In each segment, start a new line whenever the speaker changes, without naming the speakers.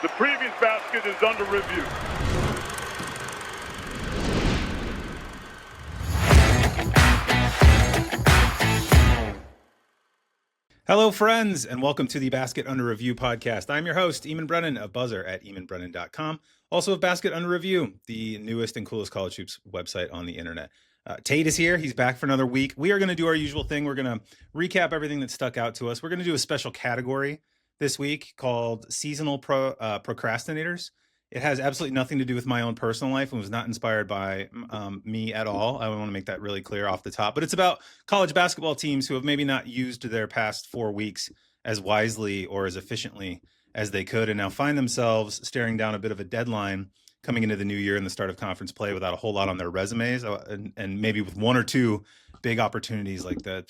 The previous basket is under review.
Hello, friends, and welcome to the Basket Under Review podcast. I'm your host, Eamon Brennan of Buzzer at eamonbrennan.com. Also of Basket Under Review, the newest and coolest college hoops website on the internet. Tate is here. He's back for another week. We are going to do our usual thing. We're going to recap everything that stuck out to us. We're going to do a special category this week called Seasonal Procrastinators. It has absolutely nothing to do with my own personal life and was not inspired by me at all. I want to make that really clear off the top. But it's about college basketball teams who have maybe not used their past 4 weeks as wisely or as efficiently as they could, and now find themselves staring down a bit of a deadline coming into the new year and the start of conference play without a whole lot on their resumes, and maybe with 1 or 2 big opportunities like the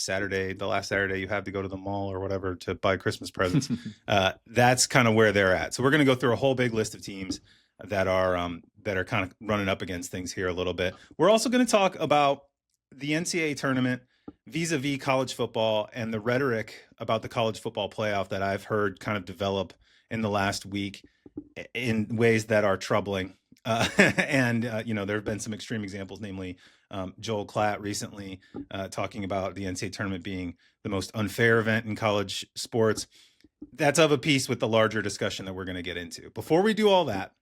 last Saturday you have to go to the mall or whatever to buy Christmas presents. That's kind of where they're at. So we're going to go through a whole big list of teams that are kind of running up against things here a little bit. We're also going to talk about the NCAA tournament vis-a-vis college football and the rhetoric about the college football playoff that I've heard kind of develop in the last week in ways that are troubling. There have been some extreme examples, namely Joel Klatt recently talking about the NCAA tournament being the most unfair event in college sports. That's of a piece with the larger discussion that we're going to get into. Before we do all that,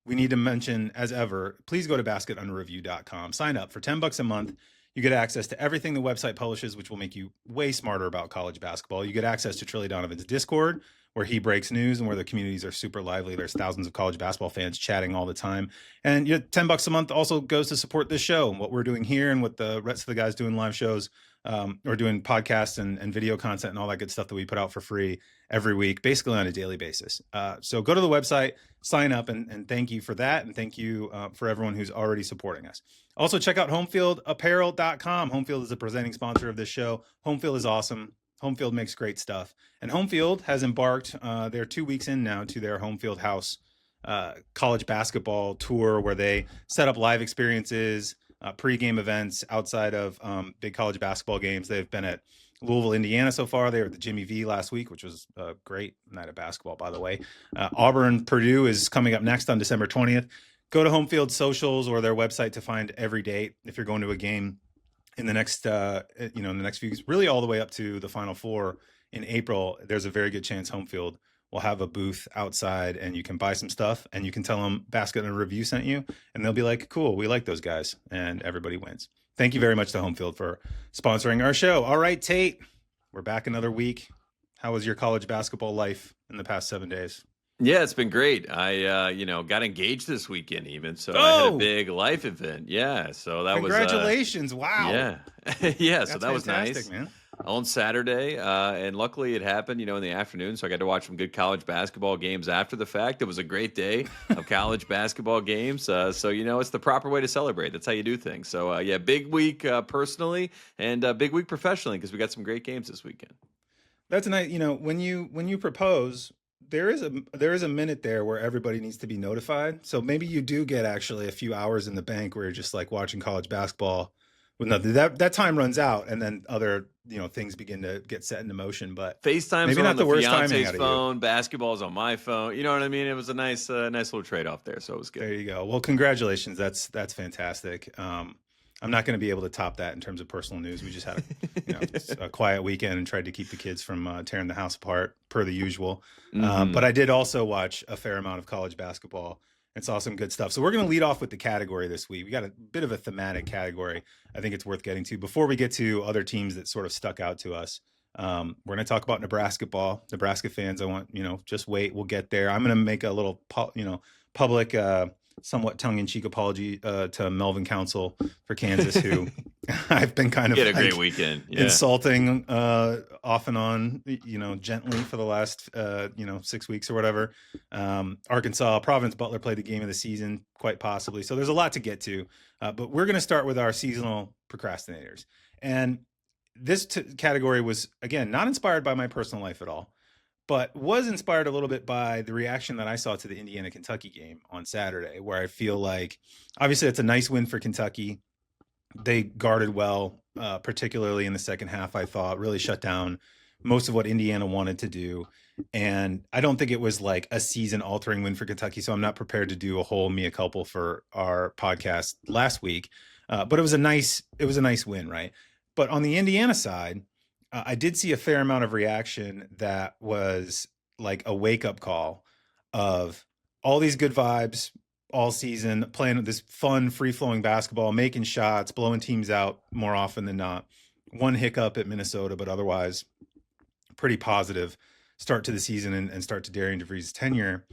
we need to mention, as ever, please go to basketunderreview.com. Sign up for $10 a month. You get access to everything the website publishes, which will make you way smarter about college basketball. You get access to Trilly Donovan's Discord, where he breaks news and where the communities are super lively. There's thousands of college basketball fans chatting all the time. And $10 a month also goes to support this show and what we're doing here and what the rest of the guys doing live shows or doing podcasts and video content and all that good stuff that we put out for free every week, basically on a daily basis. So go to the website, sign up, and thank you for that. And thank you for everyone who's already supporting us. Also, check out homefieldapparel.com. Homefield is a presenting sponsor of this show. Homefield is awesome. Homefield makes great stuff. And Homefield has embarked, they're 2 weeks in now, to their Homefield House college basketball tour, where they set up live experiences, pregame events outside of big college basketball games. They've been at Louisville, Indiana so far. They were at the Jimmy V last week, which was a great night of basketball, by the way. Auburn, Purdue is coming up next on December 20th. Go to Homefield socials or their website to find every date if you're going to a game in the next, in the next few weeks, really all the way up to the Final Four in April. There's a very good chance Homefield will have a booth outside and you can buy some stuff and you can tell them Basket and Review sent you and they'll be like, cool, we like those guys, and everybody wins. Thank you very much to Homefield for sponsoring our show. All right, Tate, we're back another week. How was your college basketball life in the past 7 days?
Yeah, it's been great. I, got engaged this weekend even, so I had a big life event. Yeah, so that
Congratulations. Wow.
Yeah. Yeah, so that was nice.
Man.
On Saturday, and luckily it happened, in the afternoon, so I got to watch some good college basketball games after the fact. It was a great day of college basketball games, so it's the proper way to celebrate. That's how you do things. So, big week personally, and big week professionally, because we got some great games this weekend.
That's nice. When you propose, there is a minute there where everybody needs to be notified. So maybe you do get actually a few hours in the bank where you're just like watching college basketball. Well, no, that time runs out, and then other things begin to get set into motion. But
FaceTime's
maybe
on
not
the
worst
fiance's phone, basketball's on my phone. You know what I mean? It was a nice little trade off there, so it was good.
There you go. Well, congratulations. That's fantastic. I'm not going to be able to top that in terms of personal news. We just had a quiet weekend and tried to keep the kids from tearing the house apart per the usual. But I did also watch a fair amount of college basketball and saw some good stuff. So we're going to lead off with the category this week. We got a bit of a thematic category I think it's worth getting to. Before we get to other teams that sort of stuck out to us, we're going to talk about Nebrasketball. Nebraska fans, I want, just wait. We'll get there. I'm going to make a little, public, somewhat tongue-in-cheek apology to Melvin Council for Kansas, who I've been kind of
a great weekend. Yeah.
Insulting off and on, gently for the last 6 weeks or whatever. Arkansas, Providence Butler played the game of the season, quite possibly. So there's a lot to get to, but we're going to start with our seasonal procrastinators. And this category was, again, not inspired by my personal life at all, but was inspired a little bit by the reaction that I saw to the Indiana-Kentucky game on Saturday, where I feel like, obviously, it's a nice win for Kentucky. They guarded well, particularly in the second half, I thought, really shut down most of what Indiana wanted to do. And I don't think it was like a season-altering win for Kentucky, so I'm not prepared to do a whole mea culpa for our podcast last week. But it was a nice win, right? But on the Indiana side, I did see a fair amount of reaction that was like a wake-up call of all these good vibes all season, playing this fun, free-flowing basketball, making shots, blowing teams out more often than not. One hiccup at Minnesota, but otherwise pretty positive start to the season and start to Darian DeVries' tenure.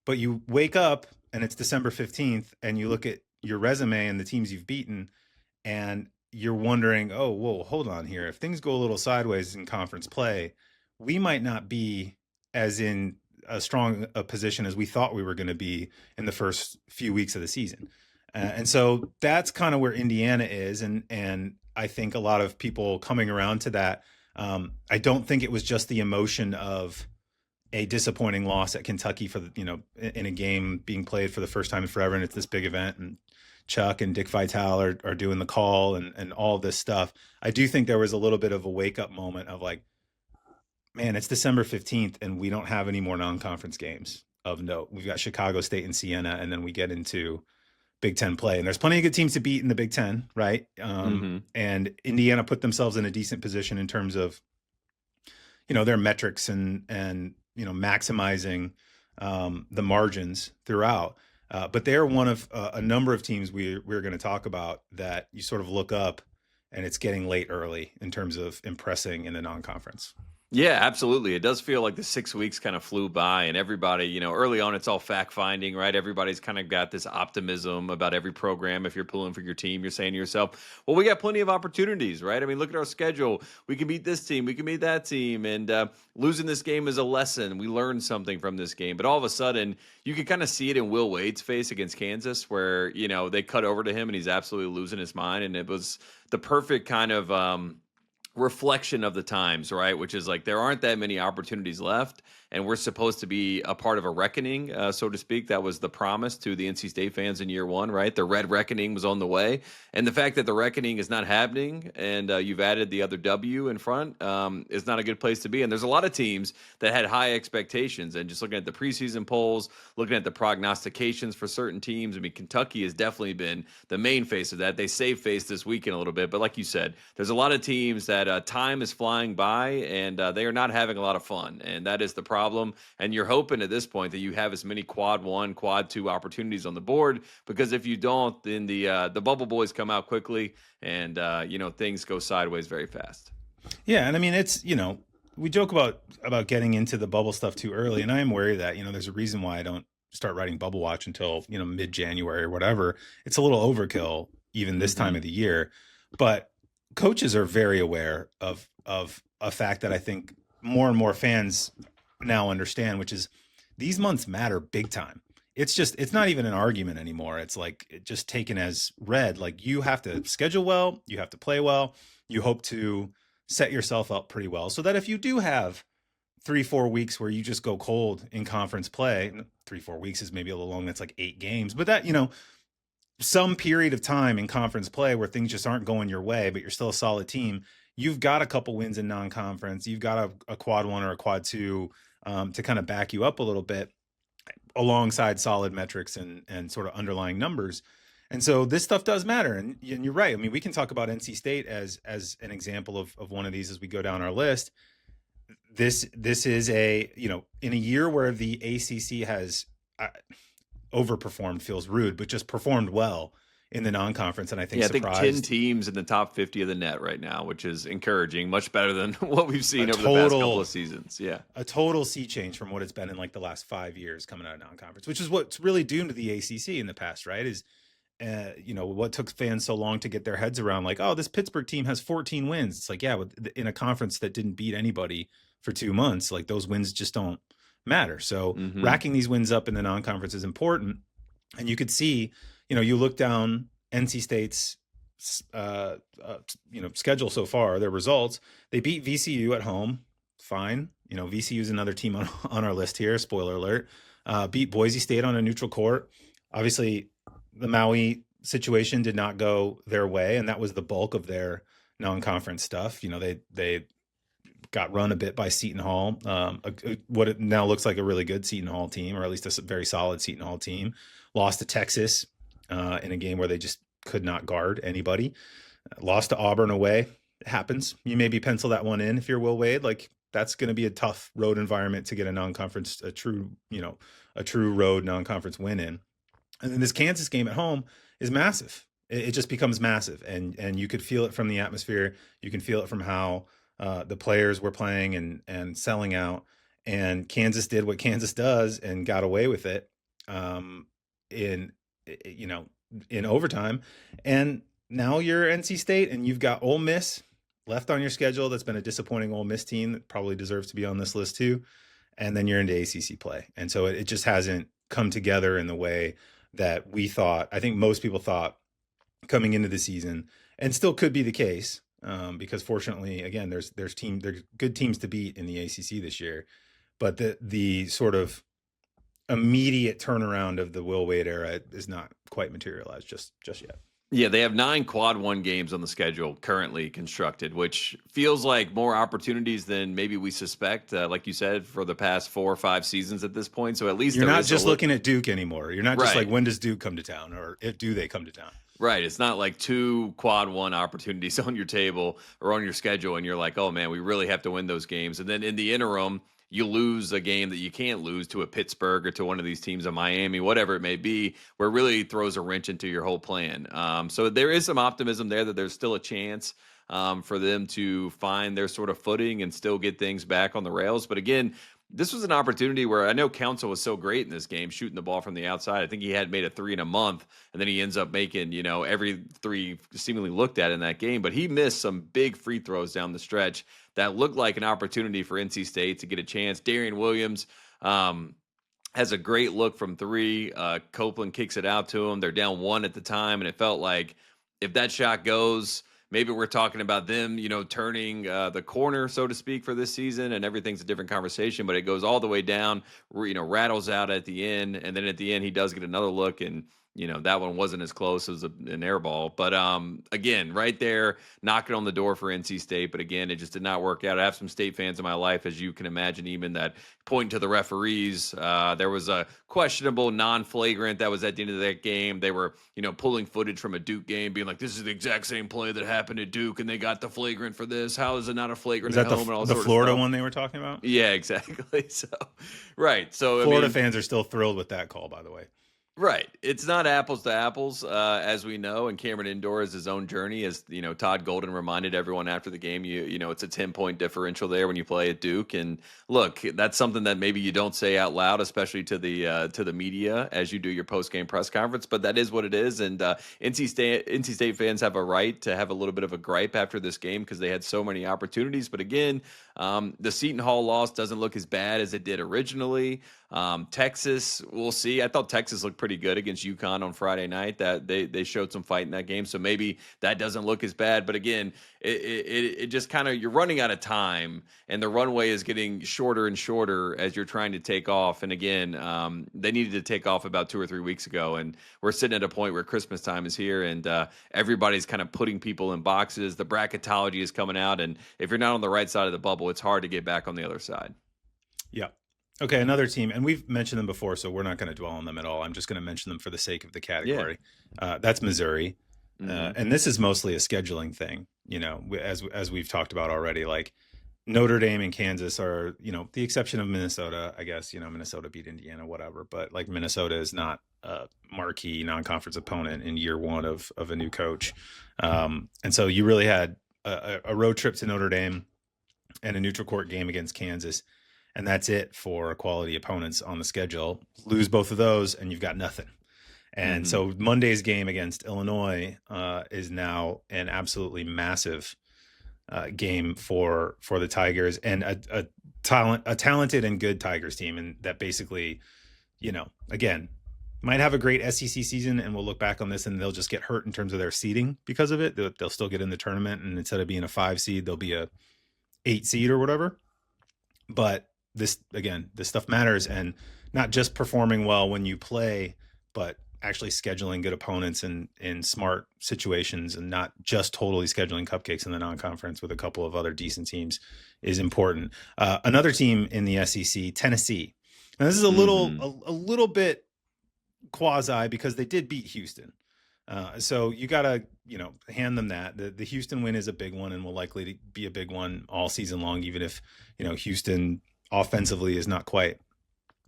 But you wake up and it's December 15th and you look at your resume and the teams you've beaten and you're wondering, oh, whoa, hold on here. If things go a little sideways in conference play, we might not be as in a strong a position as we thought we were going to be in the first few weeks of the season. And so that's kind of where Indiana is. And I think a lot of people coming around to that. I don't think it was just the emotion of a disappointing loss at Kentucky for in a game being played for the first time in forever. And it's this big event and Chuck and Dick Vitale are doing the call and all this stuff. I do think there was a little bit of a wake up moment of like, man, it's December 15th and we don't have any more non-conference games of note. We've got Chicago State and Siena, and then we get into Big Ten play, and there's plenty of good teams to beat in the Big Ten, right? And Indiana put themselves in a decent position in terms of, their metrics and maximizing the margins throughout. But they're one of a number of teams we're going to talk about that you sort of look up and it's getting late early in terms of impressing in the non-conference.
Yeah, absolutely. It does feel like the 6 weeks kind of flew by, and everybody, early on, it's all fact finding, right? Everybody's kind of got this optimism about every program. If you're pulling for your team, you're saying to yourself, well, we got plenty of opportunities, right? I mean, look at our schedule. We can beat this team. We can beat that team. And losing this game is a lesson. We learned something from this game. But all of a sudden, you can kind of see it in Will Wade's face against Kansas where, they cut over to him and he's absolutely losing his mind. And it was the perfect kind of reflection of the times, right? Which is like there aren't that many opportunities left, and we're supposed to be a part of a reckoning, so to speak. That was the promise to the NC State fans in year one, right? The Red Reckoning was on the way, and the fact that the reckoning is not happening, and you've added the other W in front, is not a good place to be. And there's a lot of teams that had high expectations, and just looking at the preseason polls, looking at the prognostications for certain teams. I mean, Kentucky has definitely been the main face of that. They saved face this weekend a little bit, but like you said, there's a lot of teams that time is flying by, and they are not having a lot of fun, and that is the problem. And you're hoping at this point that you have as many quad 1, quad 2 opportunities on the board, because if you don't, then the bubble boys come out quickly, and things go sideways very fast.
Yeah, and I mean it's we joke about getting into the bubble stuff too early, and I am worried that there's a reason why I don't start writing Bubble Watch until mid-January or whatever. It's a little overkill even this time of the year, but coaches are very aware of a fact that I think more and more fans now understand, which is these months matter big time. It's not even an argument anymore. It's like it just taken as read. Like you have to schedule well, you have to play well, you hope to set yourself up pretty well so that if you do have 3-4 weeks where you just go cold in conference play, 3-4 weeks is maybe a little long, that's like 8 games, but that, some period of time in conference play where things just aren't going your way, but you're still a solid team, you've got a couple wins in non-conference, you've got a quad 1 or a quad 2 to kind of back you up a little bit alongside solid metrics and sort of underlying numbers. And so this stuff does matter. And you're right. I mean, we can talk about NC State as an example of one of these as we go down our list. This is in a year where the ACC has overperformed, feels rude, but just performed well in the non-conference, and I think surprised.
I think 10 teams in the top 50 of the net right now, which is encouraging, much better than what we've seen over the past couple of seasons. Yeah, a
total sea change from what it's been in like the last 5 years coming out of non-conference, which is what's really doomed to the ACC in the past, right? Is what took fans so long to get their heads around, like, oh, this Pittsburgh team has 14 wins. It's like, yeah, in a conference that didn't beat anybody for 2 months, like those wins just don't matter. So racking these wins up in the non-conference is important. And you could see, you look down NC State's, schedule so far, their results. They beat VCU at home. Fine. VCU is another team on our list here. Spoiler alert. Beat Boise State on a neutral court. Obviously, the Maui situation did not go their way, and that was the bulk of their non-conference stuff. They got run a bit by Seton Hall, what it now looks like a really good Seton Hall team, or at least a very solid Seton Hall team. Lost to Texas in a game where they just could not guard anybody. Lost to Auburn away. It happens. You maybe pencil that one in if you're Will Wade. Like, that's going to be a tough road environment to get a non-conference, a true road non-conference win in. And then this Kansas game at home is massive. It just becomes massive, and you could feel it from the atmosphere. You can feel it from how the players were playing and selling out. And Kansas did what Kansas does and got away with it in overtime. And now you're NC State, and you've got Ole Miss left on your schedule. That's been a disappointing Ole Miss team that probably deserves to be on this list too. And then you're into ACC play. And so it just hasn't come together in the way that we thought. I think most people thought coming into the season, and still could be the case, because fortunately, again, there's good teams to beat in the ACC this year. But the sort of immediate turnaround of the Will Wade era is not quite materialized just yet.
Yeah, they have 9 quad 1 games on the schedule currently constructed, which feels like more opportunities than maybe we suspect, like you said, for the past 4 or 5 seasons at this point. So at least
you're not just looking at Duke anymore. You're not just like, when does Duke come to town, or do they come to town?
Right. It's not like 2 quad 1 opportunities on your table or on your schedule, and you're like, oh, man, we really have to win those games. And then in the interim, you lose a game that you can't lose to a Pittsburgh or to one of these teams in Miami, whatever it may be, where it really throws a wrench into your whole plan. So there is some optimism there that there's still a chance for them to find their sort of footing and still get things back on the rails. But again, this was an opportunity where I know Counsell was so great in this game, shooting the ball from the outside. I think he had made a 3 in a month, and then he ends up making, every 3 seemingly looked at in that game. But he missed some big free throws down the stretch that looked like an opportunity for NC State to get a chance. Darian Williams has a great look from 3. Copeland kicks it out to him. They're down 1 at the time, and it felt like if that shot goes, maybe we're talking about them, turning the corner, so to speak, for this season, and everything's a different conversation. But it goes all the way down, rattles out at the end, and then at the end he does get another look, and that one wasn't as close as an air ball. But again, right there, knocking on the door for NC State. But again, it just did not work out. I have some State fans in my life, as you can imagine, even that point to the referees. There was a questionable non-flagrant that was at the end of that game. They were, pulling footage from a Duke game, being like, this is the exact same play that happened at Duke, and they got the flagrant for this. How is it not a flagrant at home? And all
the Florida one they were talking about?
Yeah, exactly. So, right. So
Florida fans are still thrilled with that call, by the way.
Right. It's not apples to apples, as we know, and Cameron Indoor is his own journey. As Todd Golden reminded everyone after the game, it's a 10-point differential there when you play at Duke. And look, that's something that maybe you don't say out loud, especially to the media as you do your post-game press conference, but that is what it is. And NC State fans have a right to have a little bit of a gripe after this game because they had so many opportunities. But again, the Seton Hall loss doesn't look as bad as it did originally. Texas, we'll see. I thought Texas looked pretty good against UConn on Friday night. That they showed some fight in that game, so maybe that doesn't look as bad. But again, it just kind of, you're running out of time, and the runway is getting shorter and shorter as you're trying to take off. And again, they needed to take off about 2 or 3 weeks ago, and we're sitting at a point where Christmas time is here, and everybody's kind of putting people in boxes. The bracketology is coming out, and if you're not on the right side of the bubble, it's hard to get back on the other side.
Yeah. Okay, another team, and we've mentioned them before, so we're not going to dwell on them at all. I'm just going to mention them for the sake of the category. Yeah. That's Missouri, and this is mostly a scheduling thing. As we've talked about already, like Notre Dame and Kansas are, the exception of Minnesota, I guess. Minnesota beat Indiana, whatever, but like Minnesota is not a marquee non-conference opponent in year 1 of a new coach, and so you really had a road trip to Notre Dame and a neutral court game against Kansas. And that's it for quality opponents on the schedule. Lose both of those, and you've got nothing. And so Monday's game against Illinois is now an absolutely massive game for the Tigers, and a talented and good Tigers team. And that basically, again, might have a great SEC season, and we'll look back on this and they'll just get hurt in terms of their seeding because of it. They'll still get in the tournament, and instead of being a 5 seed, they'll be a 8 seed or whatever. But this stuff matters, and not just performing well when you play, but actually scheduling good opponents in smart situations and not just totally scheduling cupcakes in the non-conference with a couple of other decent teams is important. Another team in the SEC, Tennessee. Now this is a little bit quasi because they did beat Houston. So you got to, hand them that. The Houston win is a big one and will likely be a big one all season long, even if, Houston offensively is not quite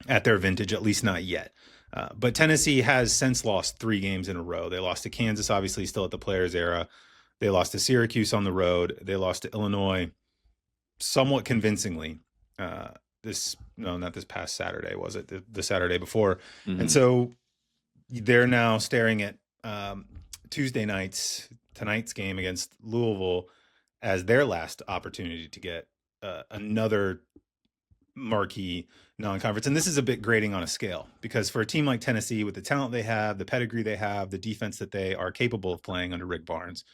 at their vintage, at least not yet. But Tennessee has since lost 3 games in a row. They lost to Kansas, obviously still at the Players era. They lost to Syracuse on the road. They lost to Illinois somewhat convincingly. Not this past Saturday, was it? The Saturday before. Mm-hmm. And so they're now staring at tonight's game against Louisville as their last opportunity to get another marquee non-conference. And this is a bit grating on a scale because for a team like Tennessee, with the talent they have, the pedigree they have, the defense that they are capable of playing under Rick Barnes,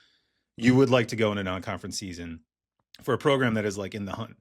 you would like to go in a non-conference season for a program that is like in the hunt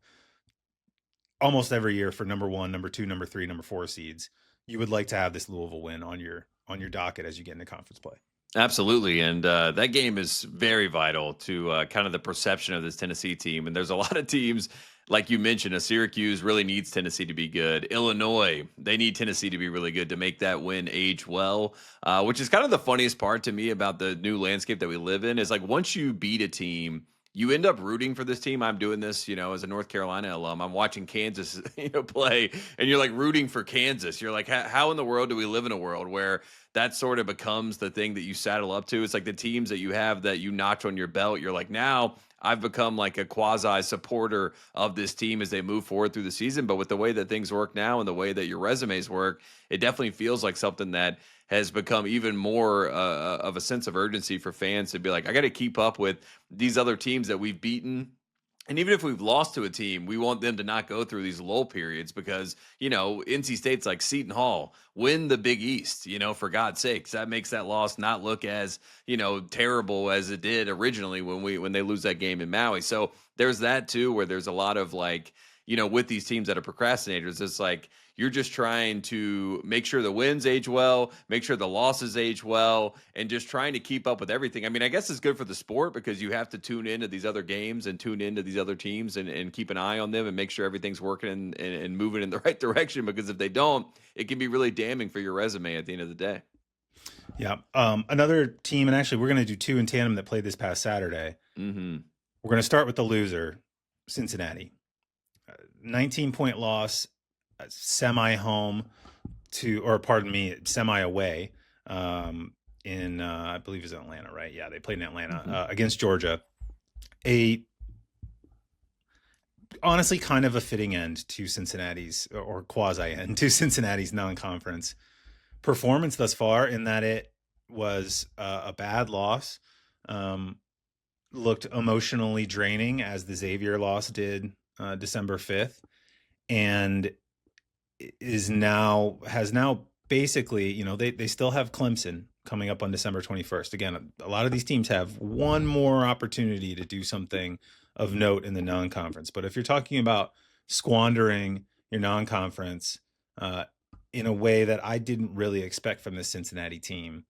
almost every year for number 1, number 2, number 3, number 4 seeds. You would like to have this Louisville win on your docket as you get into conference play.
Absolutely. And that game is very vital to kind of the perception of this Tennessee team. And there's a lot of teams, like you mentioned, Syracuse really needs Tennessee to be good. Illinois, they need Tennessee to be really good to make that win age well, which is kind of the funniest part to me about the new landscape that we live in is like once you beat a team, you end up rooting for this team. I'm doing this, as a North Carolina alum. I'm watching Kansas, play, and you're like rooting for Kansas. You're like, how in the world do we live in a world where that sort of becomes the thing that you saddle up to? It's like the teams that you have that you notch on your belt. You're like, now I've become like a quasi supporter of this team as they move forward through the season. But with the way that things work now and the way that your resumes work, it definitely feels like something that has become even more of a sense of urgency for fans to be like, I got to keep up with these other teams that we've beaten. And even if we've lost to a team, we want them to not go through these lull periods because, NC State's like Seton Hall, win the Big East, for God's sakes. That makes that loss not look as, terrible as it did originally when they lose that game in Maui. So there's that too, where there's a lot of like, with these teams that are procrastinators, it's like, you're just trying to make sure the wins age well, make sure the losses age well, and just trying to keep up with everything. I mean, I guess it's good for the sport because you have to tune into these other games and tune into these other teams and keep an eye on them and make sure everything's working and moving in the right direction, because if they don't, it can be really damning for your resume at the end of the day.
Yeah. Another team, and actually we're going to do 2 in tandem that played this past Saturday. Mm-hmm. We're going to start with the loser, Cincinnati. 19-point loss. Semi-away, in I believe it was Atlanta, right? Yeah, they played in Atlanta against Georgia. Honestly, kind of a fitting end to Cincinnati's, or quasi-end to Cincinnati's non-conference performance thus far, in that it was a bad loss. Looked emotionally draining, as the Xavier loss did December 5th, and has now basically, they still have Clemson coming up on December 21st. Again, a lot of these teams have one more opportunity to do something of note in the non-conference. But if you're talking about squandering your non-conference in a way that I didn't really expect from the Cincinnati team,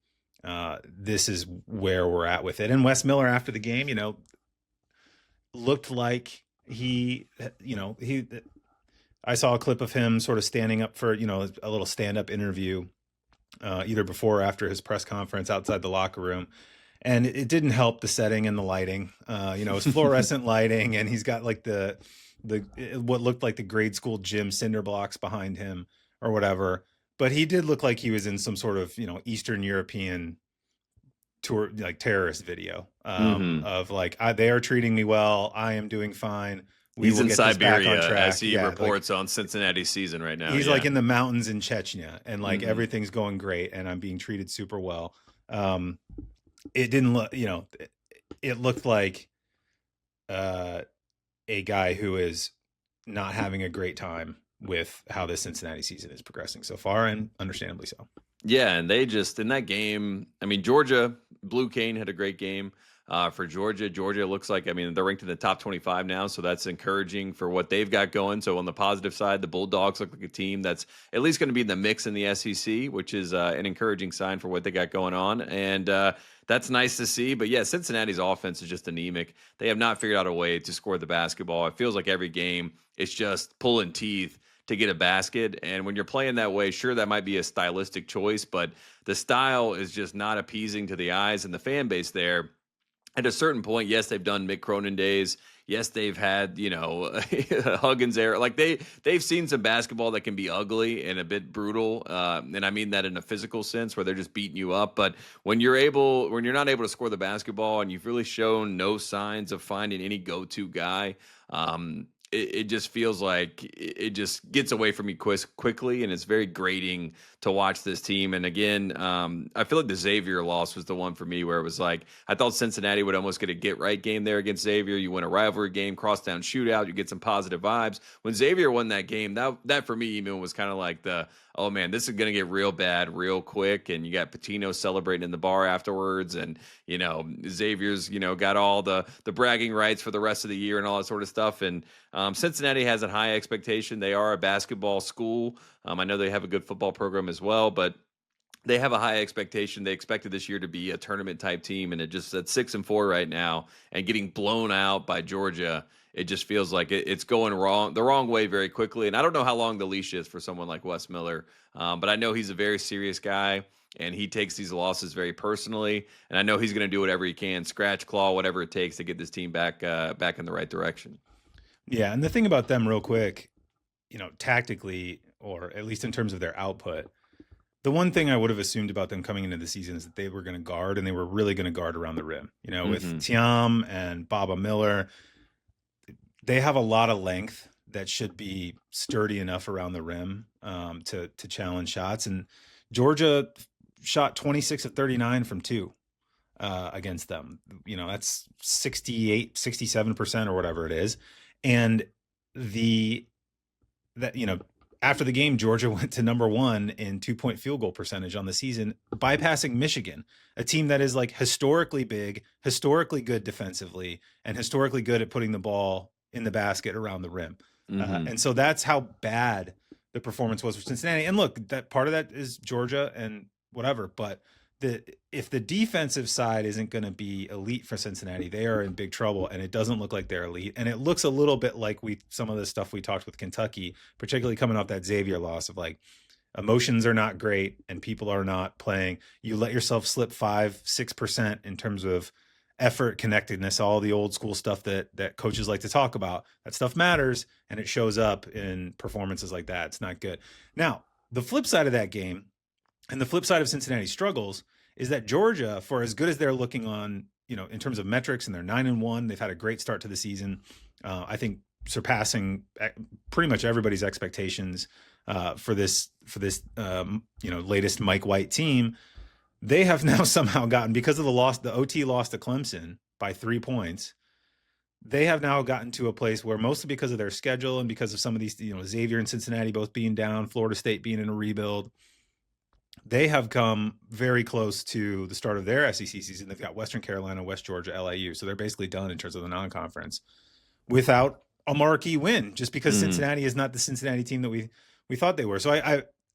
this is where we're at with it. And Wes Miller, after the game, looked like I saw a clip of him sort of standing up for, a little stand-up interview, either before or after his press conference outside the locker room. And it didn't help the setting and the lighting. It was fluorescent lighting, and he's got like the what looked like the grade school gym cinder blocks behind him or whatever. But he did look like he was in some sort of, Eastern European tour, like terrorist video of like, they are treating me well. I am doing fine.
He's in Siberia as he reports on Cincinnati's season right now.
He's like in the mountains in Chechnya, and like everything's going great, and I'm being treated super well. It didn't look, it looked like a guy who is not having a great time with how this Cincinnati season is progressing so far, and understandably so.
Yeah, and they just, in that game, I mean, Georgia, Blue Cane had a great game. for Georgia. Georgia looks like, I mean, they're ranked in the top 25 now, so that's encouraging for what they've got going. So on the positive side, the Bulldogs look like a team that's at least going to be in the mix in the SEC, which is an encouraging sign for what they got going on. And that's nice to see. But yeah, Cincinnati's offense is just anemic. They have not figured out a way to score the basketball. It feels like every game it's just pulling teeth to get a basket. And when you're playing that way, sure, that might be a stylistic choice, but the style is just not appeasing to the eyes and the fan base there. At a certain point, yes, they've done Mick Cronin days. Yes, they've had, Huggins era. Like they've seen some basketball that can be ugly and a bit brutal. And I mean that in a physical sense where they're just beating you up. But when you're not able to score the basketball and you've really shown no signs of finding any go-to guy, it just feels like it just gets away from me quickly, and it's very grating to watch this team. And again, I feel like the Xavier loss was the one for me where it was like, I thought Cincinnati would almost get a get-right game there against Xavier. You win a rivalry game, cross-down shootout, you get some positive vibes. When Xavier won that game, that for me even was kind of like oh man, this is going to get real bad real quick. And you got Patino celebrating in the bar afterwards. And, Xavier's, got all the bragging rights for the rest of the year and all that sort of stuff. And Cincinnati has a high expectation. They are a basketball school. I know they have a good football program as well, but they have a high expectation. They expected this year to be a tournament type team. And it just at 6-4 right now and getting blown out by Georgia. It just feels like it's going the wrong way very quickly. And I don't know how long the leash is for someone like Wes Miller, but I know he's a very serious guy, and he takes these losses very personally. And I know he's going to do whatever he can, scratch, claw, whatever it takes to get this team back in the right direction.
Yeah, and the thing about them real quick, tactically, or at least in terms of their output, the one thing I would have assumed about them coming into the season is that they were going to guard, and they were really going to guard around the rim. With Tiam and Baba Miller, they have a lot of length that should be sturdy enough around the rim to challenge shots. And Georgia shot 26 of 39 from two against them. That's 68, 67% or whatever it is. And after the game, Georgia went to number 1 in 2-point field goal percentage on the season, bypassing Michigan, a team that is like historically big, historically good defensively, and historically good at putting the ball in the basket around the rim. And so that's how bad the performance was for Cincinnati. And look, that part of that is Georgia and whatever, but if the defensive side isn't going to be elite for Cincinnati, they are in big trouble, and it doesn't look like they're elite. And it looks a little bit like some of the stuff we talked with Kentucky, particularly coming off that Xavier loss, of like emotions are not great and people are not playing. You let yourself slip 5-6% in terms of effort, connectedness, all the old school stuff that coaches like to talk about. That stuff matters, and it shows up in performances like that. It's not good. Now, the flip side of that game, and the flip side of Cincinnati's struggles, is that Georgia, for as good as they're looking on, in terms of metrics, and they're 9-1, they've had a great start to the season. I think surpassing pretty much everybody's expectations for this latest Mike White team. They have now somehow gotten, because of the OT loss to Clemson by 3 points, they have now gotten to a place where, mostly because of their schedule and because of some of these, Xavier and Cincinnati both being down, Florida State being in a rebuild, they have come very close to the start of their SEC season. They've got Western Carolina, West Georgia, LIU. So they're basically done in terms of the non-conference without a marquee win, just because Cincinnati is not the Cincinnati team that we thought they were. So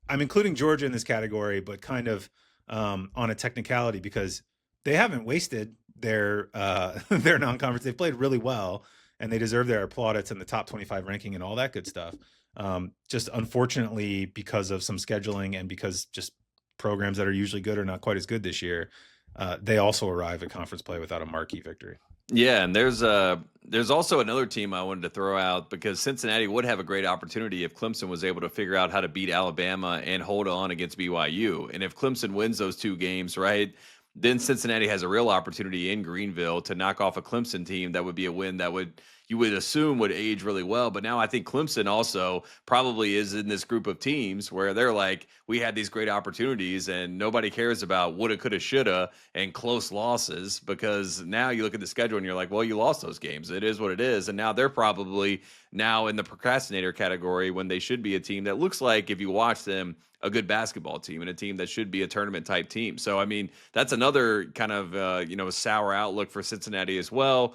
I'm including Georgia in this category, but kind of on a technicality, because they haven't wasted their non-conference. They've played really well, and they deserve their plaudits in the top 25 ranking and all that good stuff. Just unfortunately, because of some scheduling and because just programs that are usually good are not quite as good this year, they also arrive at conference play without a marquee victory.
Yeah, and there's also another team I wanted to throw out, because Cincinnati would have a great opportunity if Clemson was able to figure out how to beat Alabama and hold on against BYU. And if Clemson wins those 2 games, right, then Cincinnati has a real opportunity in Greenville to knock off a Clemson team. That would be a win that would, you would assume would age really well. But now I think Clemson also probably is in this group of teams where they're like, we had these great opportunities and nobody cares about woulda, coulda, shoulda and close losses, because now you look at the schedule and you're like, well, you lost those games. It is what it is. And now they're probably now in the procrastinator category when they should be a team that looks like, if you watch them, a good basketball team and a team that should be a tournament type team. So, I mean, that's another kind of, sour outlook for Cincinnati as well.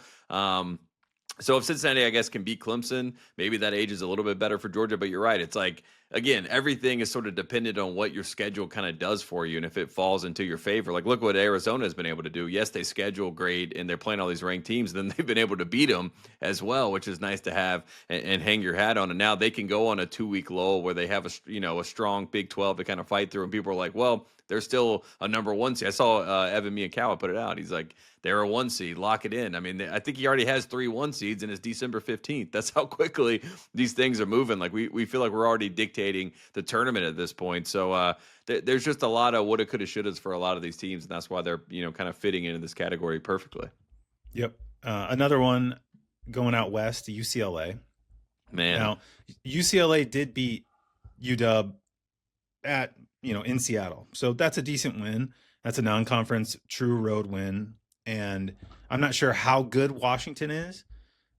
So if Cincinnati, I guess, can beat Clemson, maybe that age is a little bit better for Georgia. But you're right. It's like, again, everything is sort of dependent on what your schedule kind of does for you and if it falls into your favor. Like, look what Arizona has been able to do. Yes, they schedule great and they're playing all these ranked teams. Then they've been able to beat them as well, which is nice to have and hang your hat on. And now they can go on a 2-week lull where they have a strong Big 12 to kind of fight through. And people are like, well, they're still a number 1 seed. I saw Evan Miyakawa put it out. He's like, they're a 1 seed. Lock it in. I mean, I think he already has 3 1 seeds and it's December 15th. That's how quickly these things are moving. Like we feel like we're already dictating the tournament at this point. So there's just a lot of woulda, coulda, shouldas for a lot of these teams, and that's why they're kind of fitting into this category perfectly.
Yep. Another one going out west, UCLA.
Man,
now UCLA did beat UW at in Seattle, so that's a decent win. That's a non-conference true road win, and I'm not sure how good Washington is,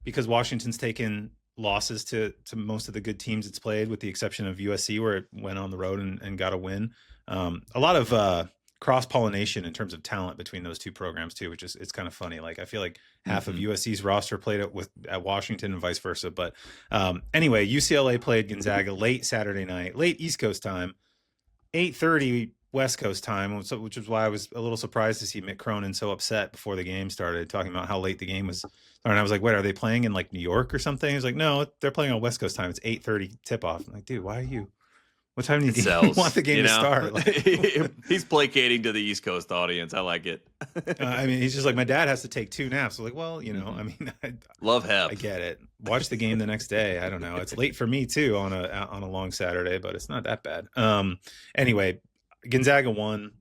because Washington's taken losses to most of the good teams it's played, with the exception of USC, where it went on the road and got a win. A lot of cross-pollination in terms of talent between those two programs too, which is, it's kind of funny. Like, I feel like half of USC's roster played at Washington and vice versa. But anyway, UCLA played Gonzaga late Saturday night, late East Coast time, 8:30 West Coast time, which is why I was a little surprised to see Mick Cronin so upset before the game started, talking about how late the game was. And I was like, "What, are they playing in like New York or something?" He was like, "No, they're playing on West Coast time. It's 8:30 tip off." I'm like, "Dude, why are you? What time do you want the game to start?" Like,
he's placating to the East Coast audience. I like it.
I mean, he's just like, "My dad has to take 2 naps." I'm like, well, I mean,
love hep.
I get it. Watch the game the next day. I don't know. It's late for me too on a long Saturday, but it's not that bad. Anyway, Gonzaga won.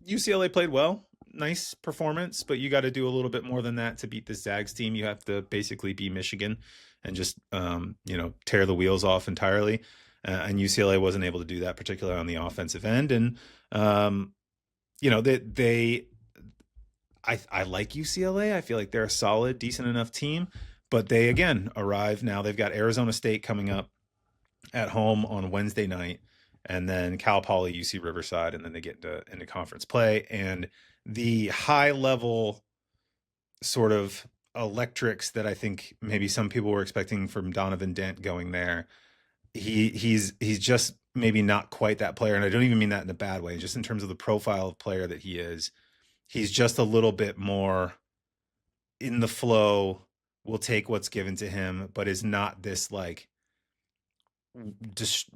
UCLA played well. Nice performance, but you got to do a little bit more than that to beat this Zags team. You have to basically be Michigan and just tear the wheels off entirely. And UCLA wasn't able to do that, particularly on the offensive end. And I like UCLA. I feel like they're a solid, decent enough team, but they again arrive now. They've got Arizona State coming up at home on Wednesday night, and then Cal Poly, UC Riverside, and then they get into conference play. And the high level sort of electrics that I think maybe some people were expecting from Donovan Dent going there, he's just maybe not quite that player. And I don't even mean that in a bad way, just in terms of the profile of player that he is. He's just a little bit more in the flow, will take what's given to him, but is not this like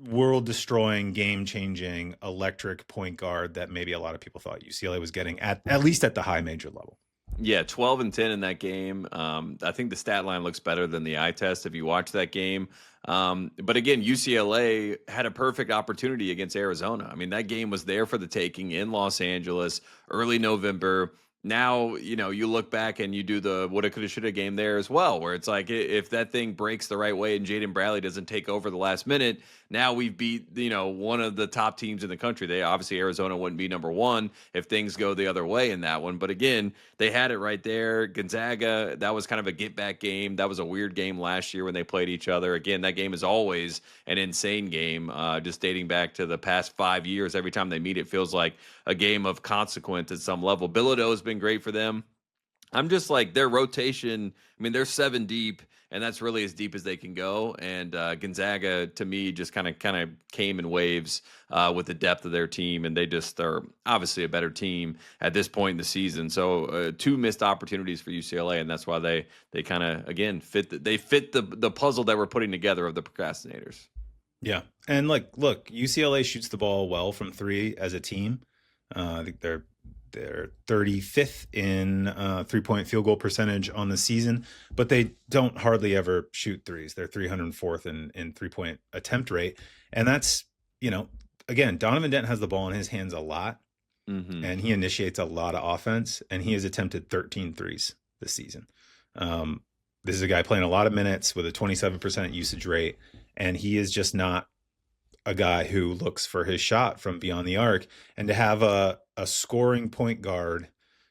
world destroying, game changing, electric point guard that maybe a lot of people thought UCLA was getting at least at the high major level.
Yeah, 12-10 in that game. I think the stat line looks better than the eye test if you watch that game. But again, UCLA had a perfect opportunity against Arizona. I mean, that game was there for the taking in Los Angeles, early November. Now, you look back and you do the woulda, coulda, shoulda game there as well, where it's like, if that thing breaks the right way and Jaden Bradley doesn't take over the last minute, now we've beat, one of the top teams in the country. They obviously, Arizona wouldn't be number 1 if things go the other way in that one. But again, they had it right there. Gonzaga, that was kind of a get back game. That was a weird game last year when they played each other. Again, that game is always an insane game, just dating back to the past 5 years. Every time they meet, it feels like a game of consequence at some level. Bilodeau has been great for them. I'm just like, their rotation, I mean, they're 7 deep, and that's really as deep as they can go. And Gonzaga, to me, just kind of came in waves with the depth of their team, and they just are obviously a better team at this point in the season. So 2 missed opportunities for UCLA, and that's why they kind of, again, fit the puzzle that we're putting together of the procrastinators.
Yeah, and look, UCLA shoots the ball well from 3 as a team. I think they're 35th in 3-point field goal percentage on the season, but they don't hardly ever shoot threes. They're 304th in 3-point attempt rate. And that's, again, Donovan Dent has the ball in his hands a lot, and he initiates a lot of offense, and he has attempted 13 threes this season. This is a guy playing a lot of minutes with a 27% usage rate, and he is just not a guy who looks for his shot from beyond the arc. And to have a scoring point guard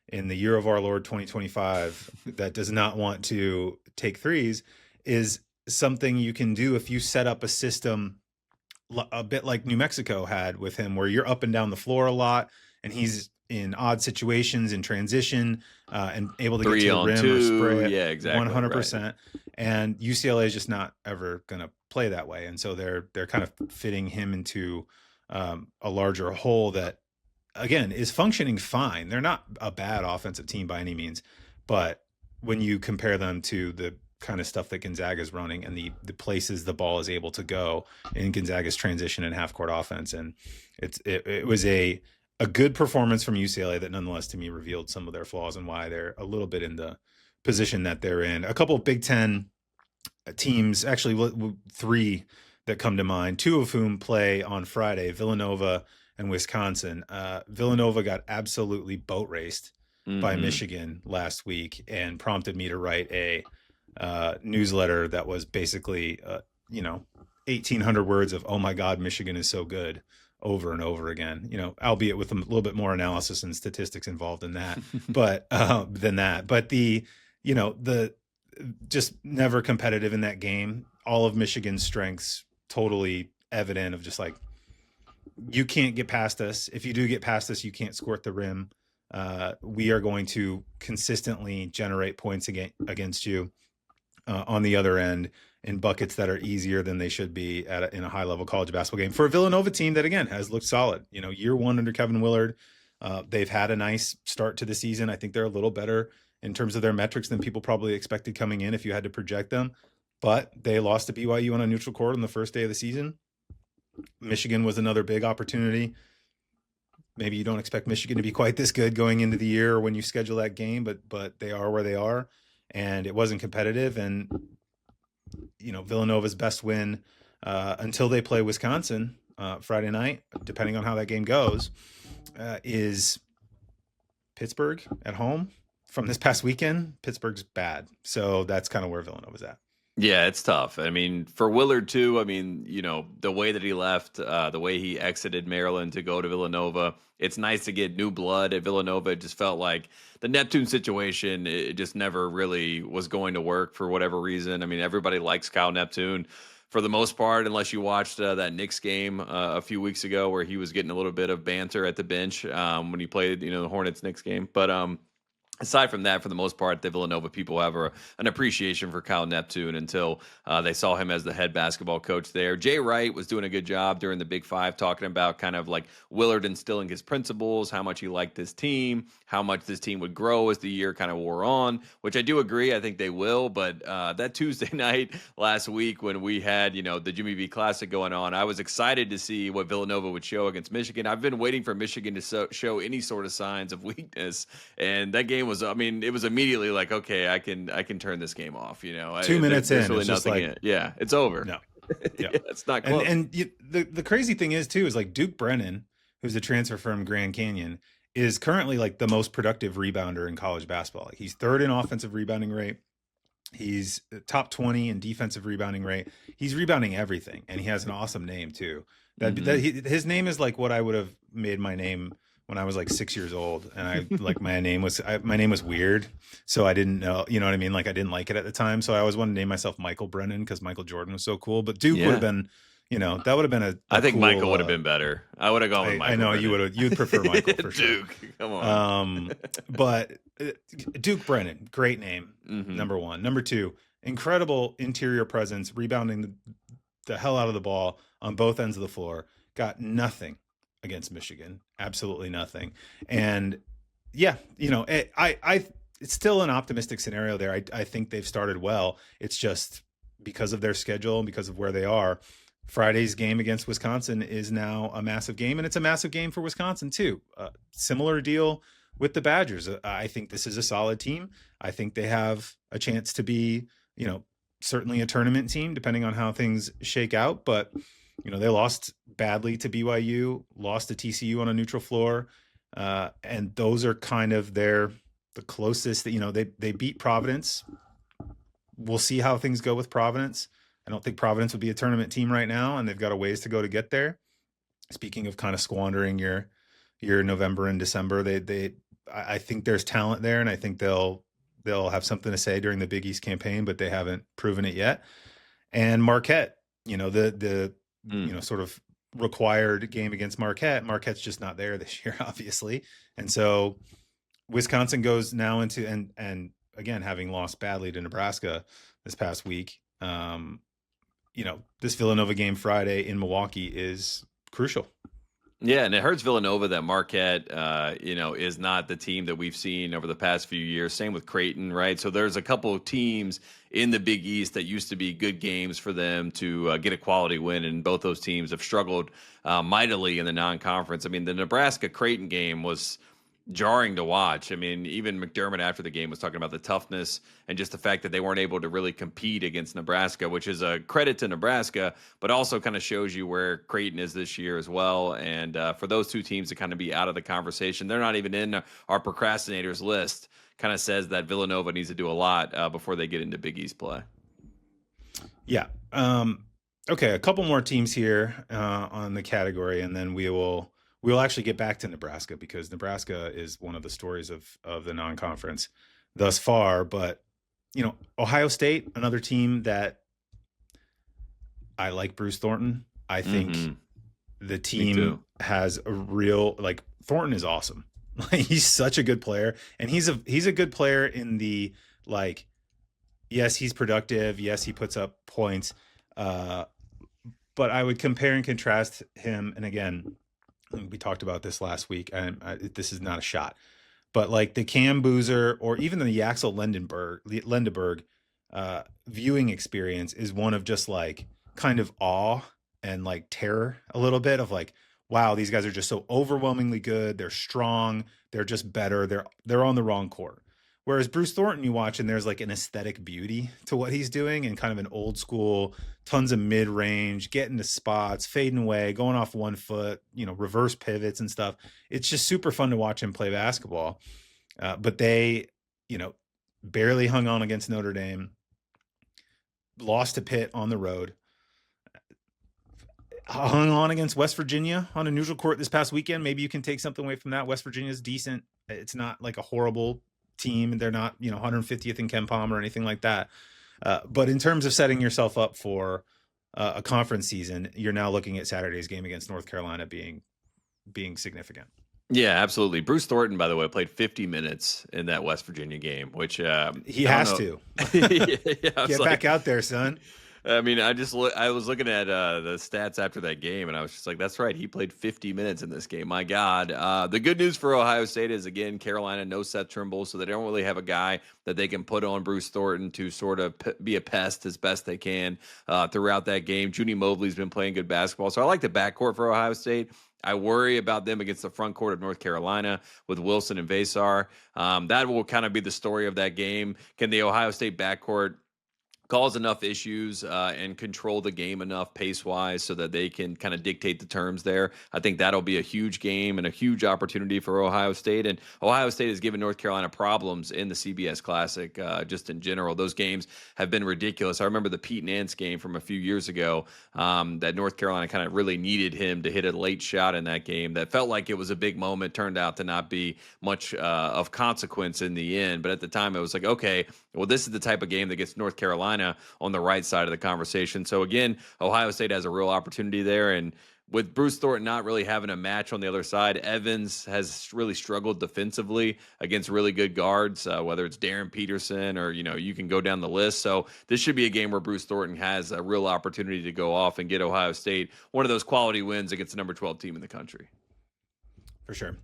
in the year of our Lord 2025 that does not want to take threes is something you can do if you set up a system a bit like New Mexico had with him, where you're up and down the floor a lot and he's in odd situations in transition and able to get to the rim or spray it.
Yeah, exactly.
100%.
Right.
And UCLA is just not ever going to play that way. And so they're kind of fitting him into a larger hole that, again, is functioning fine. They're not a bad offensive team by any means, but when you compare them to the kind of stuff that Gonzaga is running and the places the ball is able to go in Gonzaga's transition and half court offense, and it was a good performance from UCLA that nonetheless to me revealed some of their flaws and why they're a little bit in the position that they're in. A couple of Big Ten teams, actually 3 that come to mind, 2 of whom play on Friday, Villanova and Wisconsin. Villanova got absolutely boat raced by Michigan last week and prompted me to write a newsletter that was basically, 1,800 words of, oh my God, Michigan is so good, over and over again, albeit with a little bit more analysis and statistics involved in that, but the just never competitive in that game. All of Michigan's strengths totally evident of just like, you can't get past us. If you do get past us, you can't score at the rim. We are going to consistently generate points against you on the other end in buckets that are easier than they should be in a high level college basketball game for a Villanova team that, again, has looked solid. Year 1 under Kevin Willard, they've had a nice start to the season. I think they're a little better in terms of their metrics than people probably expected coming in if you had to project them, but they lost to BYU on a neutral court on the first day of the season. Michigan was another big opportunity. Maybe you don't expect Michigan to be quite this good going into the year when you schedule that game, but they are where they are, and it wasn't competitive. And Villanova's best win until they play Wisconsin Friday night, depending on how that game goes, is Pittsburgh at home from this past weekend. Pittsburgh's bad, so that's kind of where Villanova's at.
Yeah, it's tough. I mean, for Willard too, the way that he left, the way he exited Maryland to go to Villanova, it's nice to get new blood at Villanova. It just felt like the Neptune situation, it just never really was going to work for whatever reason. I mean, everybody likes Kyle Neptune for the most part, unless you watched that Knicks game a few weeks ago where he was getting a little bit of banter at the bench when he played, the Hornets-Knicks game. But aside from that, for the most part, the Villanova people have an appreciation for Kyle Neptune until they saw him as the head basketball coach there. Jay Wright was doing a good job during the Big Five, talking about kind of like Willard instilling his principles, how much he liked this team, how much this team would grow as the year kind of wore on, which I do agree. I think they will. But that Tuesday night last week when we had, the Jimmy V Classic going on, I was excited to see what Villanova would show against Michigan. I've been waiting for Michigan to show any sort of signs of weakness, and that game was, it was immediately like, okay, I can turn this game off.
2 minutes in,
really
it's just
nothing in it. Yeah, it's over.
No,
yeah, it's not close.
And the crazy thing is too is like Duke Brennan, who's a transfer from Grand Canyon, is currently like the most productive rebounder in college basketball. Like, he's 3rd in offensive rebounding rate. He's top 20 in defensive rebounding rate. He's rebounding everything, and he has an awesome name too. His name is like what I would have made my name when I was like 6 years old, and I like my name was weird, so I didn't know, you know what I mean? Like I didn't like it at the time, so I always wanted to name myself Michael Brennan because Michael Jordan was so cool. But Duke would have been, that would have been I
think
cool,
Michael would have been better. I would have gone with Michael.
I know
Brennan.
you'd prefer Michael for sure.
Duke, come on.
But Duke Brennan, great name. Number 1. Number 2, incredible interior presence, rebounding the hell out of the ball on both ends of the floor. Got nothing against Michigan, absolutely nothing. And yeah, it's still an optimistic scenario there. I think they've started well. It's just because of their schedule and because of where they are. Friday's game against Wisconsin is now a massive game, and it's a massive game for Wisconsin too. Similar deal with the Badgers. I think this is a solid team. I think they have a chance to be, certainly a tournament team, depending on how things shake out. But they lost badly to BYU, lost to TCU on a neutral floor, and those are kind of the closest that they beat Providence we'll see how things go with Providence. I don't think Providence would be a tournament team right now, and they've got a ways to go to get there. Speaking of kind of squandering your November and December, I think there's talent there, and I think they'll have something to say during the Big East campaign, but they haven't proven it yet. And Marquette, the sort of required game against Marquette's just not there this year, obviously. And so Wisconsin goes now into, and again, having lost badly to Nebraska this past week, this Villanova game Friday in Milwaukee is crucial.
Yeah, and it hurts Villanova that Marquette, is not the team that we've seen over the past few years. Same with Creighton, right? So there's a couple of teams in the Big East that used to be good games for them to get a quality win, and both those teams have struggled mightily in the non-conference. I mean, the Nebraska-Creighton game was jarring to watch. I mean, even McDermott after the game was talking about the toughness and just the fact that they weren't able to really compete against Nebraska, which is a credit to Nebraska, but also kind of shows you where Creighton is this year as well. And for those two teams to kind of be out of the conversation, they're not even in our procrastinators list, kind of says that Villanova needs to do a lot before they get into Big East play.
Yeah. Okay, a couple more teams here on the category, and then we'll actually get back to Nebraska, because Nebraska is one of the stories of the non-conference thus far. But, Ohio State, another team that I like Bruce Thornton. I think the team has a real, Thornton is awesome. He's such a good player, and he's a good player in the, yes, he's productive. Yes, he puts up points. But I would compare and contrast him. And again, we talked about this last week, and this is not a shot, but the Cam Boozer or even the Yaxel Lendeberg viewing experience is one of just kind of awe and terror a little bit of wow, these guys are just so overwhelmingly good. They're strong. They're just better. They're on the wrong court. Whereas Bruce Thornton, you watch, and there's an aesthetic beauty to what he's doing, and kind of an old school, tons of mid range, getting to spots, fading away, going off 1 foot, reverse pivots and stuff. It's just super fun to watch him play basketball. But they, barely hung on against Notre Dame, lost to Pitt on the road, hung on against West Virginia on a neutral court this past weekend. Maybe you can take something away from that. West Virginia is decent. It's not a horrible team, and they're not 150th in KenPom or anything like that, but in terms of setting yourself up for a conference season, you're now looking at Saturday's game against North Carolina being significant.
Yeah, absolutely. Bruce Thornton, by the way, played 50 minutes in that West Virginia game, which
he has to get back out there, son.
I mean, I was looking at the stats after that game, and I was just like, that's right. He played 50 minutes in this game. My God. The good news for Ohio State is, again, Carolina, no Seth Trimble, so they don't really have a guy that they can put on Bruce Thornton to sort of be a pest as best they can throughout that game. Junie Mobley's been playing good basketball, so I like the backcourt for Ohio State. I worry about them against the front court of North Carolina with Wilson and Vasar. That will kind of be the story of that game. Can the Ohio State backcourt cause enough issues and control the game enough pace-wise so that they can kind of dictate the terms there? I think that'll be a huge game and a huge opportunity for Ohio State. And Ohio State has given North Carolina problems in the CBS Classic just in general. Those games have been ridiculous. I remember the Pete Nance game from a few years ago that North Carolina kind of really needed him to hit a late shot in that game that felt like it was a big moment, turned out to not be much of consequence in the end. But at the time, it was like, okay, well, this is the type of game that gets North Carolina on the right side of the conversation. So again, Ohio State has a real opportunity there. And with Bruce Thornton not really having a match on the other side, Evans has really struggled defensively against really good guards, whether it's Darren Peterson or, you can go down the list. So this should be a game where Bruce Thornton has a real opportunity to go off and get Ohio State one of those quality wins against the number 12 team in the country.
For sure.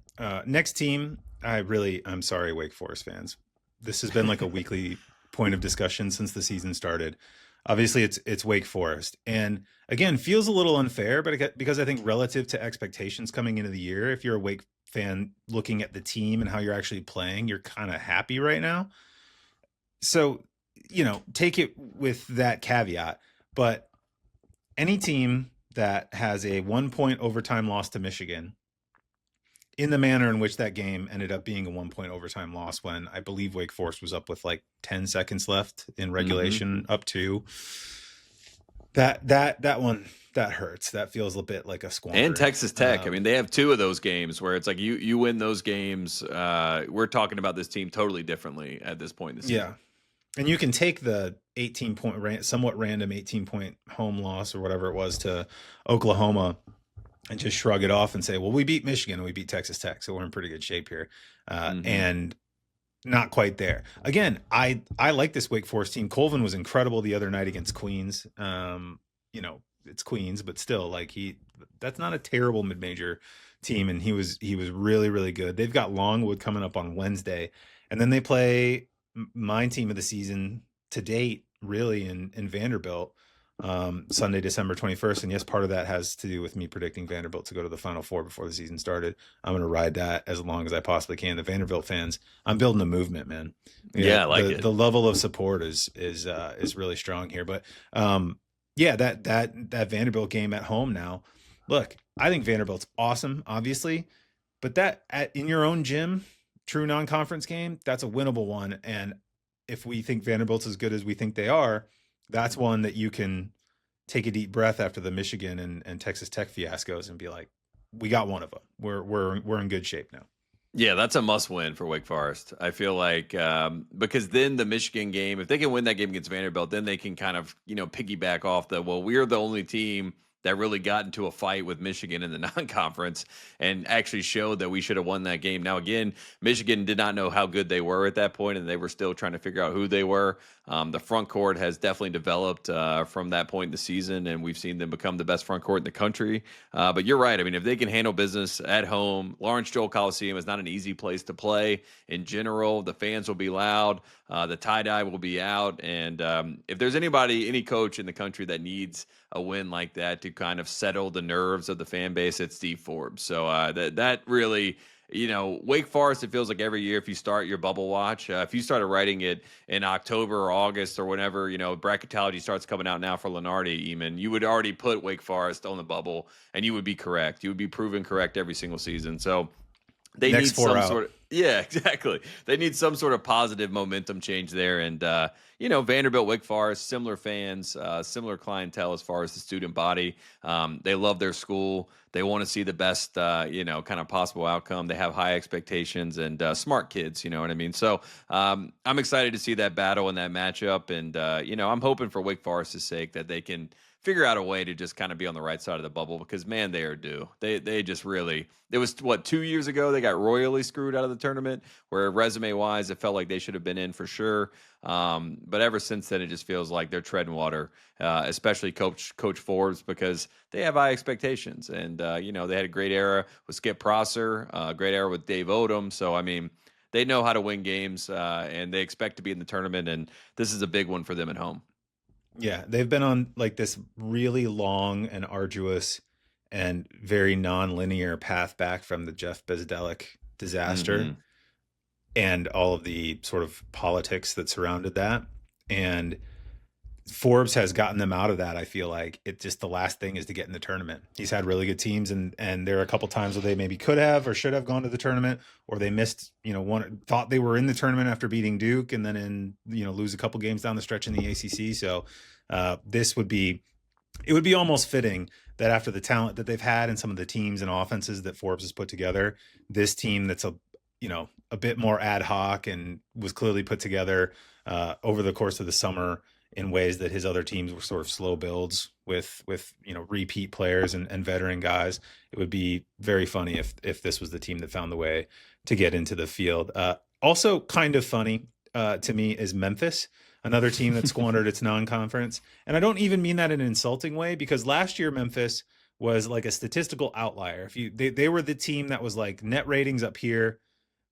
Next team, I'm sorry, Wake Forest fans. This has been a weekly point of discussion since the season started. Obviously, it's Wake Forest, and again, feels a little unfair, but because I think relative to expectations coming into the year, if you're a Wake fan looking at the team and how you're actually playing, you're kind of happy right now. So, take it with that caveat. But any team that has a 1-point overtime loss to Michigan in the manner in which that game ended up being a 1-point overtime loss when I believe Wake Forest was up with like 10 seconds left in regulation, up to that one. That hurts. That feels a bit like a squander.
And Texas Tech. I mean, they have two of those games where it's like you win those games. We're talking about this team totally differently at this point in the season.
Yeah. And you can take the 18-point, somewhat random 18-point home loss or whatever it was to Oklahoma and just shrug it off and say, well, we beat Michigan and we beat Texas Tech, so we're in pretty good shape here. And not quite there. Again, I like this Wake Forest team. Colvin was incredible the other night against Queens. It's Queens, but still, like that's not a terrible mid-major team, and he was really, really good. They've got Longwood coming up on Wednesday, and then they play my team of the season to date, really, in Vanderbilt, Sunday, December 21st. And yes, part of that has to do with me predicting Vanderbilt to go to the Final Four before the season started. I'm going to ride that as long as I possibly can. The Vanderbilt fans, I'm building a movement, man.
Yeah, I like it.
The level of support is really strong here, but that Vanderbilt game at home now. Look, I think Vanderbilt's awesome, obviously, but in your own gym, true non-conference game, that's a winnable one. And if we think Vanderbilt's as good as we think they are, that's one that you can take a deep breath after the Michigan and Texas Tech fiascos and be like, we got one of them. We're in good shape now.
Yeah, that's a must win for Wake Forest. I feel like because then the Michigan game, if they can win that game against Vanderbilt, then they can kind of, piggyback off we're the only team that really got into a fight with Michigan in the non-conference and actually showed that we should have won that game. Now, again, Michigan did not know how good they were at that point, and they were still trying to figure out who they were. The front court has definitely developed from that point in the season, and we've seen them become the best front court in the country. But you're right. I mean, if they can handle business at home, Lawrence Joel Coliseum is not an easy place to play in general. The fans will be loud. The tie-dye will be out. And if there's any coach in the country that needs a win like that to kind of settle the nerves of the fan base, it's Steve Forbes. So that really, Wake Forest, it feels like every year if you start your bubble watch, if you started writing it in October or August or whenever, bracketology starts coming out now for Lenardi, Eamon, you would already put Wake Forest on the bubble and you would be correct. You would be proven correct every single season. So they need some sort of, yeah, exactly. They need some sort of positive momentum change there. And, Vanderbilt, Wake Forest, similar fans, similar clientele as far as the student body. They love their school. They want to see the best, kind of possible outcome. They have high expectations and smart kids, you know what I mean? So I'm excited to see that battle and that matchup. And, I'm hoping for Wake Forest's sake that they can figure out a way to just kind of be on the right side of the bubble because, man, they are due. They just really – it was, 2 years ago they got royally screwed out of the tournament where resume-wise it felt like they should have been in for sure. But ever since then, it just feels like they're treading water, especially Coach Forbes because they have high expectations. And, they had a great era with Skip Prosser, a great era with Dave Odom. So, I mean, they know how to win games and they expect to be in the tournament. And this is a big one for them at home.
Yeah, they've been on like this really long and arduous and very non-linear path back from the Jeff Bezdelek disaster and all of the sort of politics that surrounded that. And Forbes has gotten them out of that. I feel like it just the last thing is to get in the tournament. He's had really good teams and there are a couple times where they maybe could have or should have gone to the tournament or they missed, thought they were in the tournament after beating Duke and then lose a couple games down the stretch in the ACC. So it would be almost fitting that after the talent that they've had and some of the teams and offenses that Forbes has put together, this team that's a bit more ad hoc and was clearly put together over the course of the summer in ways that his other teams were sort of slow builds with repeat players and veteran guys. It would be very funny if this was the team that found the way to get into the field. Also kind of funny to me is Memphis, another team that squandered its non-conference. And I don't even mean that in an insulting way because last year Memphis was like a statistical outlier. They were the team that was like net ratings up here,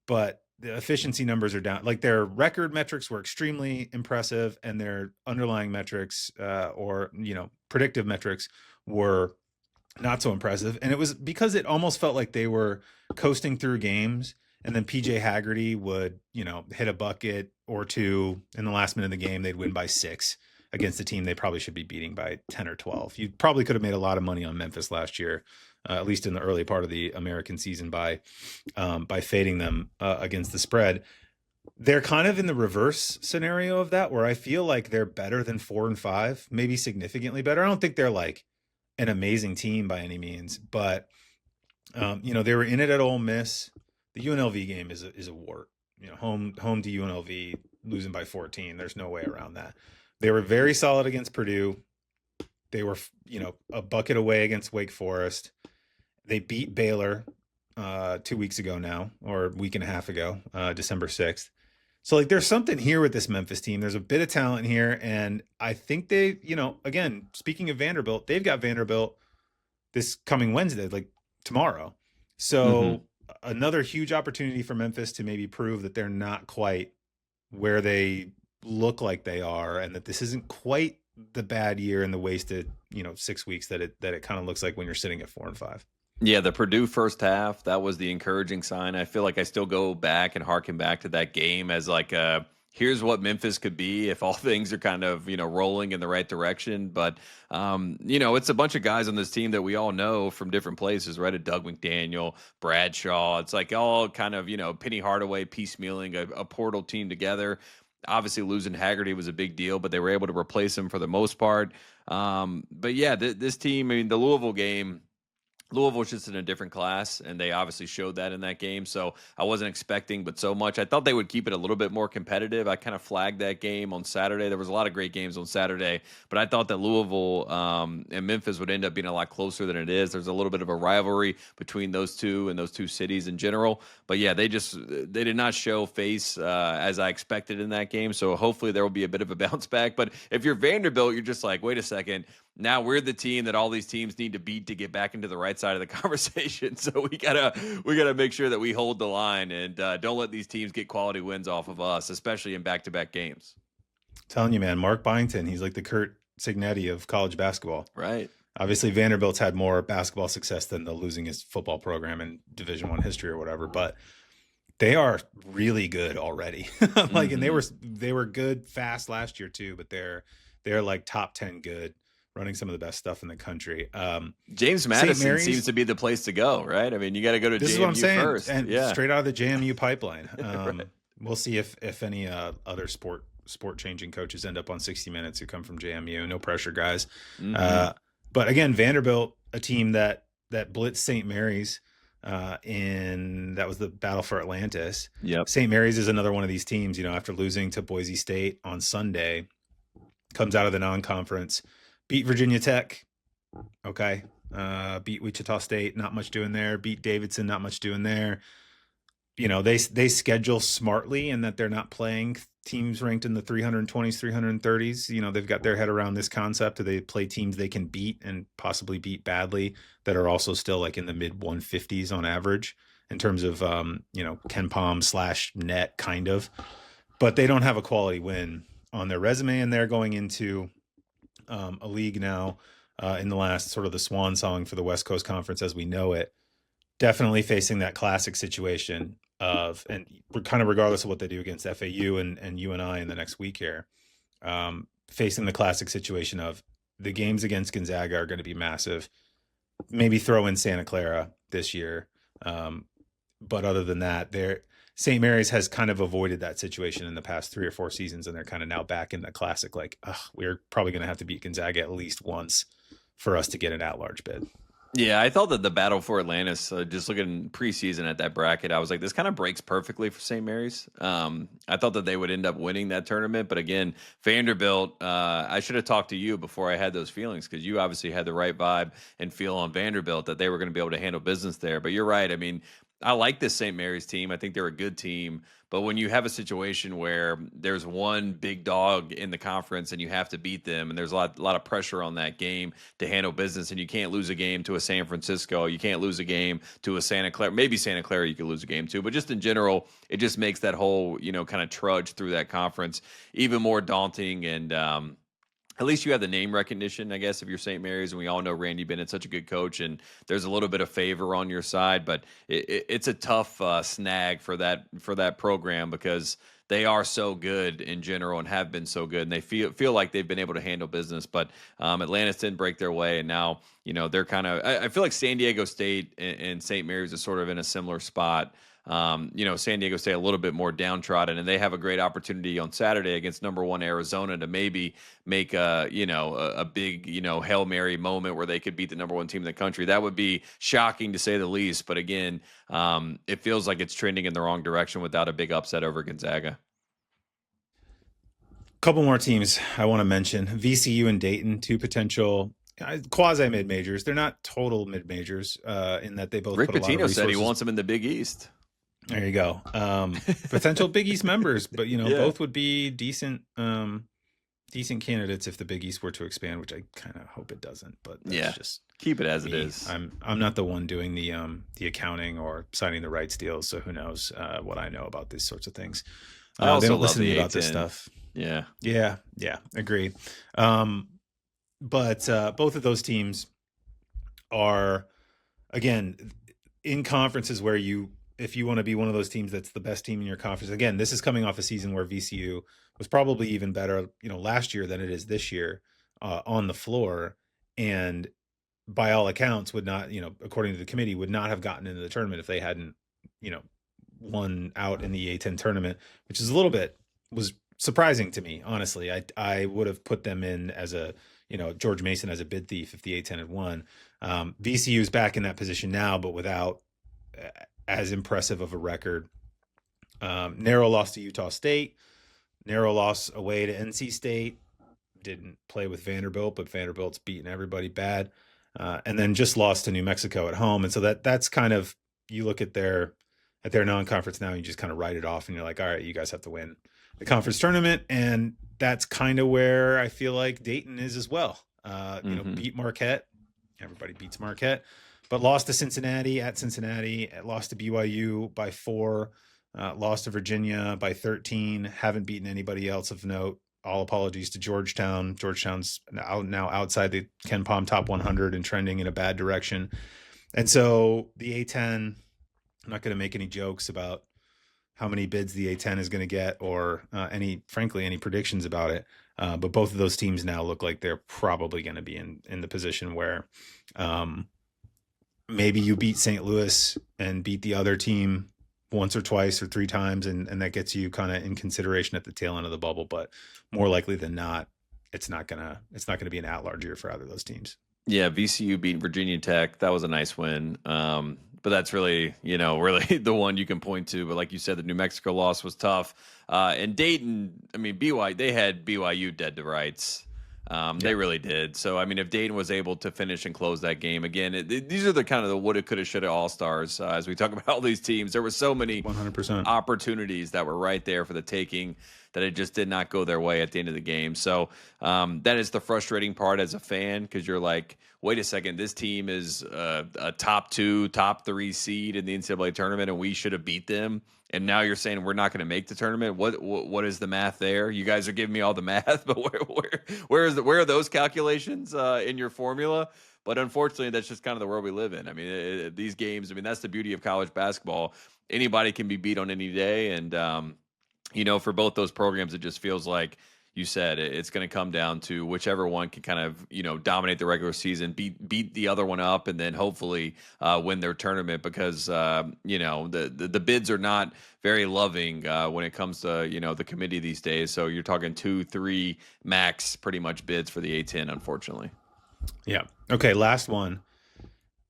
but the efficiency numbers are down. Like their record metrics were extremely impressive and their underlying metrics or predictive metrics were not so impressive. And it was because it almost felt like they were coasting through games and then PJ Haggerty would, hit a bucket or two in the last minute of the game. They'd win by 6 against a team they probably should be beating by 10 or 12. You probably could have made a lot of money on Memphis last year at least in the early part of the American season by fading them against the spread. They're kind of in the reverse scenario of that, where I feel like they're better than 4-5, maybe significantly better. I don't think they're like an amazing team by any means, but they were in it at Ole Miss. The UNLV game is a wart. Home to UNLV, losing by 14. There's no way around that. They were very solid against Purdue. They were, a bucket away against Wake Forest. They beat Baylor 2 weeks ago now, or a week and a half ago, December 6th. So like there's something here with this Memphis team. There's a bit of talent here. And I think they, again, speaking of Vanderbilt, they've got Vanderbilt this coming Wednesday, like tomorrow. So another huge opportunity for Memphis to maybe prove that they're not quite where they look like they are, and that this isn't quite the bad year and the wasted, 6 weeks that it kind of looks like when you're sitting at 4-5.
Yeah, the Purdue first half, that was the encouraging sign. I feel like I still go back and harken back to that game as like here's what Memphis could be if all things are kind of, rolling in the right direction. But, it's a bunch of guys on this team that we all know from different places, right? A Doug McDaniel, Bradshaw. It's like all kind of, Penny Hardaway piecemealing a portal team together. Obviously, losing Haggerty was a big deal, but they were able to replace him for the most part. But yeah, this team, the Louisville game, Louisville's just in a different class, and they obviously showed that in that game. So I wasn't expecting but so much. I thought they would keep it a little bit more competitive. I kind of flagged that game on Saturday. There was a lot of great games on Saturday, but I thought that Louisville and Memphis would end up being a lot closer than it is. There's a little bit of a rivalry between those two and those two cities in general. But yeah, they did not show face as I expected in that game. So hopefully there will be a bit of a bounce back. But if you're Vanderbilt, you're just like, wait a second. Now we're the team that all these teams need to beat to get back into the right side of the conversation. So we gotta make sure that we hold the line and don't let these teams get quality wins off of us, especially in back-to-back games.
I'm telling you, man, Mark Byington, he's like the Kurt Cignetti of college basketball.
Right.
Obviously, Vanderbilt's had more basketball success than the losing his football program in Division I history or whatever, but they are really good already. And they were good fast last year too, but they're like top 10 good, running some of the best stuff in the country.
James Madison seems to be the place to go, right? You got to go to
this
JMU
is what I'm saying.
first.
And straight out of the JMU pipeline.
Right.
We'll see if any other sport changing coaches end up on 60 Minutes who come from JMU. No pressure, guys. But again, Vanderbilt, a team that blitzed St. Mary's that was the battle for Atlantis.
Yep.
St. Mary's is another one of these teams, after losing to Boise State on Sunday, comes out of the non-conference, beat Virginia Tech. Okay. Beat Wichita State. Not much doing there. Beat Davidson. Not much doing there. They schedule smartly in that they're not playing teams ranked in the 320s, 330s. They've got their head around this concept. They play teams they can beat and possibly beat badly that are also still like in the mid 150s on average in terms of, KenPom/net kind of, but they don't have a quality win on their resume. And they're going into a league now in the last sort of the swan song for the West Coast Conference as we know it, definitely facing that classic situation of, and kind of regardless of what they do against FAU and UNI in the next week here, facing the classic situation of the games against Gonzaga are going to be massive. Maybe throw in Santa Clara this year. But other than that, St. Mary's has kind of avoided that situation in the past 3 or 4 seasons, and they're kind of now back in the classic, like, we're probably going to have to beat Gonzaga at least once for us to get an at-large bid.
Yeah, I thought that the battle for Atlantis, just looking preseason at that bracket, I was like, this kind of breaks perfectly for St. Mary's. I thought that they would end up winning that tournament. But again, Vanderbilt, I should have talked to you before I had those feelings, because you obviously had the right vibe and feel on Vanderbilt that they were going to be able to handle business there. But you're right. I like this St. Mary's team. I think they're a good team. But when you have a situation where there's one big dog in the conference and you have to beat them, and there's a lot of pressure on that game to handle business, and you can't lose a game to a San Francisco, you can't lose a game to a Santa Clara. Maybe Santa Clara you could lose a game to, but just in general, it just makes that whole, kind of trudge through that conference even more daunting. And at least you have the name recognition, I guess, if you're St. Mary's, and we all know Randy Bennett's such a good coach, and there's a little bit of favor on your side. But it's a tough snag for that program, because they are so good in general and have been so good, and they feel like they've been able to handle business. But Atlantis didn't break their way, and now they're kind of. I feel like San Diego State and St. Mary's is sort of in a similar spot. San Diego State a little bit more downtrodden, and they have a great opportunity on Saturday against number 1 Arizona to maybe make a big Hail Mary moment where they could beat the number 1 team in the country. That would be shocking to say the least. But again, it feels like it's trending in the wrong direction without a big upset over Gonzaga.
Couple more teams I want to mention: VCU and Dayton, 2 potential quasi mid majors. They're not total mid majors in that they both.
Rick
put a lot of
Pitino said he
resources.
wants them in the Big East.
There you go. Potential Big East members, but both would be decent candidates if the Big East were to expand, which I kind of hope it doesn't. But that's just
keep it as
me.
it is.
I'm not the one doing the accounting or signing the rights deals, so who knows what I know about these sorts of things.
I also
they don't
love
listen to
the
me about this
A10.
stuff.
Yeah,
Agreed. But both of those teams are, again, in conferences where if you want to be one of those teams that's the best team in your conference. Again, this is coming off a season where VCU was probably even better, last year than it is this year on the floor, and by all accounts would not, according to the committee, would not have gotten into the tournament if they hadn't, won out in the A10 tournament, which is was surprising to me, honestly. I would have put them in as a, George Mason as a bid thief if the A10 had won. VCU's back in that position now, but without as impressive of a record. Narrow loss to Utah State, narrow loss away to NC State, didn't play with Vanderbilt, but Vanderbilt's beaten everybody bad. And then just lost to New Mexico at home. And so that's kind of, you look at their non-conference now, you just kind of write it off and you're like, all right, you guys have to win the conference tournament. And that's kind of where I feel like Dayton is as well. Beat Marquette. Everybody beats Marquette, but lost to Cincinnati at Cincinnati, lost to BYU by 4, lost to Virginia by 13, haven't beaten anybody else of note. All apologies to Georgetown. Georgetown's now outside the Ken Pom top 100 and trending in a bad direction. And so the A10, I'm not going to make any jokes about how many bids the A10 is going to get or any predictions about it. But both of those teams now look like they're probably going to be in the position where maybe you beat St. Louis and beat the other team once or twice or 3 times, and that gets you kind of in consideration at the tail end of the bubble. But more likely than not, it's not gonna be an at-large year for either of those teams.
Yeah, VCU beat Virginia Tech. That was a nice win. But that's really, really the one you can point to. But like you said, the New Mexico loss was tough. And Dayton, they had BYU dead to rights. They really did. So, if Dayton was able to finish and close that game, again, these are the kind of the woulda, coulda, shoulda all-stars. As we talk about all these teams, there were so many
100%
opportunities that were right there for the taking that it just did not go their way at the end of the game. So that is the frustrating part as a fan, because you're like, wait a second, this team is a top 2, top 3 seed in the NCAA tournament, and we should have beat them. And now you're saying we're not going to make the tournament. What is the math there? You guys are giving me all the math, but where are those calculations in your formula? But unfortunately, that's just kind of the world we live in. These games. That's the beauty of college basketball. Anybody can be beat on any day, and for both those programs, it just feels like you said it's going to come down to whichever one can kind of dominate the regular season, beat the other one up, and then hopefully win their tournament, because the bids are not very loving when it comes to the committee these days. So you're talking 2, 3 max pretty much bids for the A10, unfortunately.
Yeah. Okay. Last one,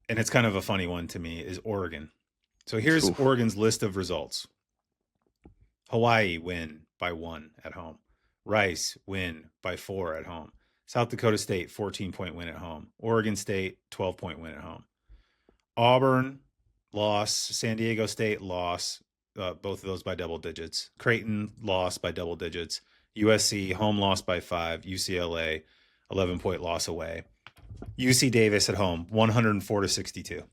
and it's kind of a funny one to me, is Oregon. So here's Oregon's list of results. Hawaii win by 1 at home. Rice win by 4 at home. South Dakota State 14-point win at home. Oregon State 12-point win at home. Auburn loss. San Diego State loss. Both of those by double digits. Creighton loss by double digits. USC home loss by 5. UCLA 11-point loss away. UC Davis at home 104-62.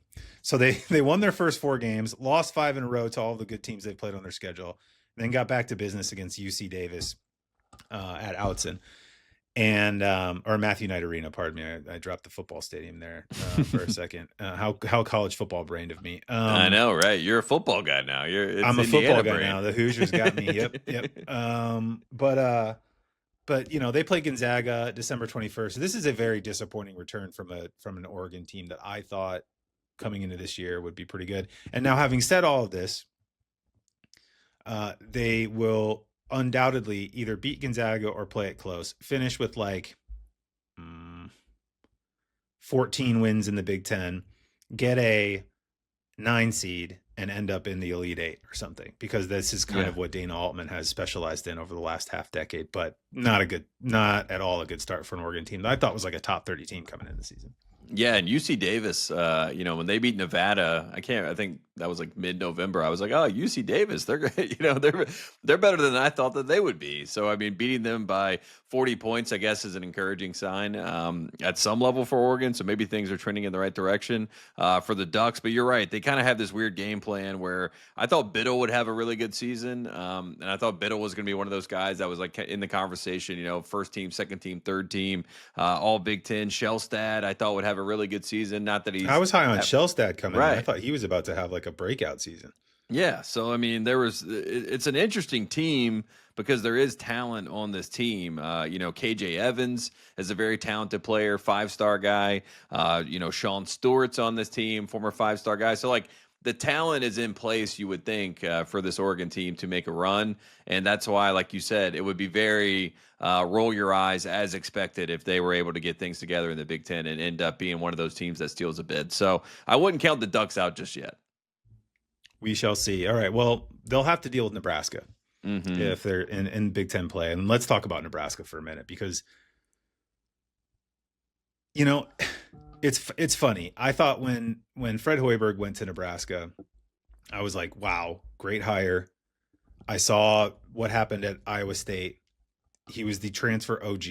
So they won their first 4 games, lost 5 in a row to all the good teams they've played on their schedule, then got back to business against UC Davis at Outson. and or Matthew Knight Arena, pardon me. I dropped the football stadium there for a second. How college football brained of me.
I know, right? You're a football guy now.
I'm a football guy now. The Hoosiers got me. Yep. But they play Gonzaga December 21st. This is a very disappointing return from an Oregon team that I thought coming into this year would be pretty good. And now, having said all of this, they will undoubtedly either beat Gonzaga or play it close, finish with 14 wins in the Big Ten, get a 9 seed, and end up in the Elite Eight or something, because this is kind of what Dana Altman has specialized in over the last half decade, but not at all a good start for an Oregon team that I thought was like a top 30 team coming into the season.
Yeah, and UC Davis, when they beat Nevada, I think that was like mid-November. I was like, oh, UC Davis, they're great. They're better than I thought that they would be. So, I mean, beating them by 40 points, I guess, is an encouraging sign at some level for Oregon. So maybe things are trending in the right direction for the Ducks. But you're right. They kind of have this weird game plan where I thought Biddle would have a really good season. And I thought Biddle was going to be one of those guys that was like in the conversation, first team, second team, third team, all Big Ten. Shellstad, I thought would have a really good season. Not that I
was high on Shellstad coming in. I thought he was about to have like a breakout season.
Yeah. So, I mean, it's an interesting team because there is talent on this team. KJ Evans is a very talented player, 5-star guy. Sean Stewart's on this team, former 5-star guy. So, like, the talent is in place, you would think, for this Oregon team to make a run. And that's why, like you said, it would be very roll your eyes as expected if they were able to get things together in the Big Ten and end up being one of those teams that steals a bid. So I wouldn't count the Ducks out just yet.
We shall see. All right. Well, they'll have to deal with Nebraska if they're in Big Ten play. And let's talk about Nebraska for a minute, because, it's funny. I thought when Fred Hoiberg went to Nebraska, I was like, wow, great hire. I saw what happened at Iowa State. He was the transfer OG.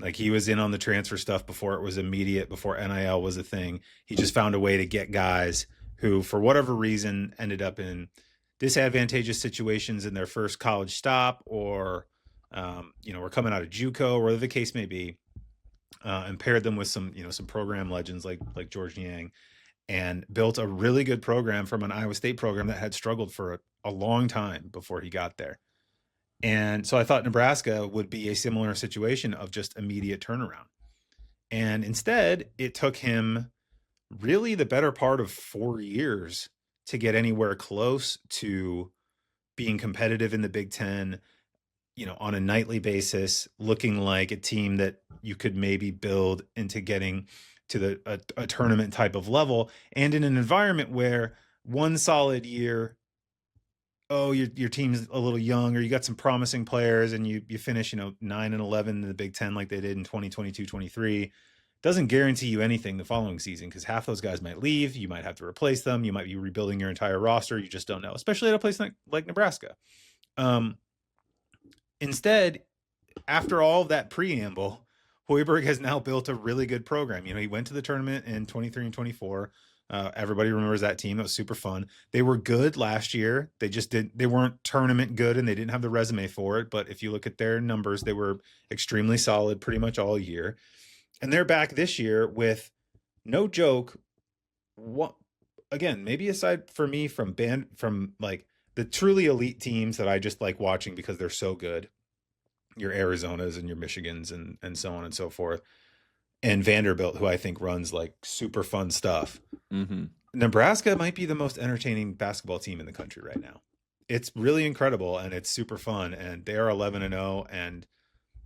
Like, he was in on the transfer stuff before it was immediate, before NIL was a thing. He just found a way to get guys who, for whatever reason, ended up in disadvantageous situations in their first college stop, or, were coming out of JUCO, whatever the case may be, and paired them with some program legends like George Niang, and built a really good program from an Iowa State program that had struggled for a long time before he got there. And so I thought Nebraska would be a similar situation of just immediate turnaround. And instead, it took him really the better part of 4 years to get anywhere close to being competitive in the Big Ten, on a nightly basis, looking like a team that you could maybe build into getting to a tournament type of level, and in an environment where one solid year, your team's a little young, or you got some promising players, and you finish 9-11 in the Big Ten like they did in 2022-23, doesn't guarantee you anything the following season, because half those guys might leave. You might have to replace them. You might be rebuilding your entire roster. You just don't know, especially at a place like Nebraska. Instead, after all of that preamble, Hoiberg has now built a really good program. He went to the tournament in 23 and 24. Everybody remembers that team. It was super fun. They were good last year. They weren't tournament good, and they didn't have the resume for it. But if you look at their numbers, they were extremely solid pretty much all year. And they're back this year with, no joke, again, maybe aside for me from like the truly elite teams that I just like watching because they're so good, your Arizonas and your Michigans and so on and so forth, and Vanderbilt, who I think runs like super fun stuff. Mm-hmm. Nebraska might be the most entertaining basketball team in the country right now. It's really incredible, and it's super fun, and they are 11-0, and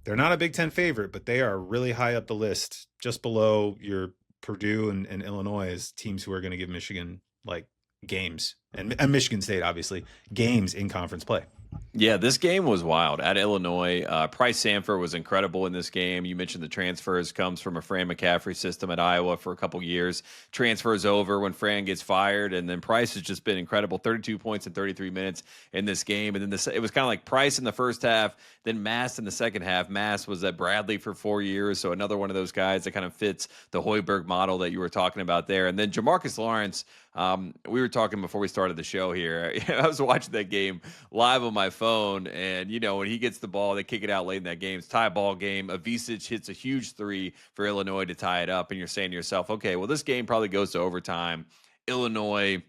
they're not a Big Ten favorite, but they are really high up the list, just below your Purdue and Illinois as teams who are going to give Michigan like games, and Michigan State, obviously, games in conference play.
Yeah, this game was wild at Illinois. Price Sanford was incredible in this game. You mentioned the transfers, comes from a Fran McCaffrey system at Iowa for a couple years. Transfers over when Fran gets fired, and then Price has just been incredible. 32 points in 33 minutes in this game. And then it was kind of like Price in the first half, then Mass in the second half. Mass was at Bradley for 4 years, so another one of those guys that kind of fits the Hoiberg model that you were talking about there. And then Jamarcus Lawrence, we were talking before we started the show here. I was watching that game live on my phone. phone, and when he gets the ball, they kick it out late in that game. It's tie ball game. Avicic hits a huge three for Illinois to tie it up, and you're saying to yourself, okay, well, this game probably goes to overtime. Illinois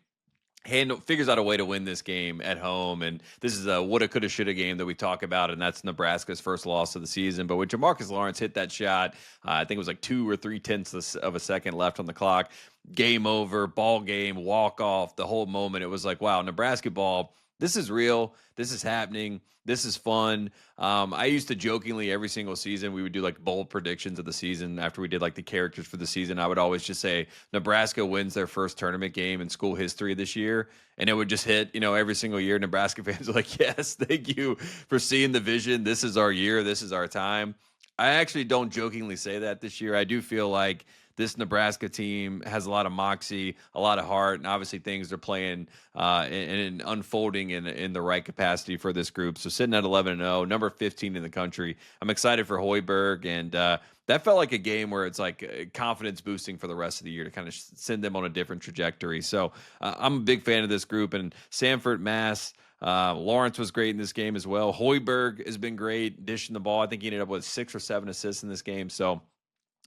figures out a way to win this game at home, and this is a woulda, coulda, shoulda game that we talk about, and that's Nebraska's first loss of the season. But when Jamarcus Lawrence hit that shot, I think it was like 2 or 3/10 of a second left on the clock. Game over, ball game, walk off. The whole moment, it was like, wow, Nebrasketball. This is real. This is happening. This is fun. I used to jokingly every single season, we would do like bold predictions of the season after we did like the characters for the season. I would always just say Nebraska wins their first tournament game in school history this year. And it would just hit, every single year. Nebraska fans are like, yes, thank you for seeing the vision. This is our year. This is our time. I actually don't jokingly say that this year. I do feel like this Nebraska team has a lot of moxie, a lot of heart, and obviously things are playing and unfolding in the right capacity for this group. So sitting at 11-0, number 15 in the country. I'm excited for Hoiberg, and that felt like a game where it's like confidence boosting for the rest of the year to kind of send them on a different trajectory. So I'm a big fan of this group, and Sanford, Mass, Lawrence was great in this game as well. Hoiberg has been great dishing the ball. I think he ended up with 6 or 7 assists in this game. So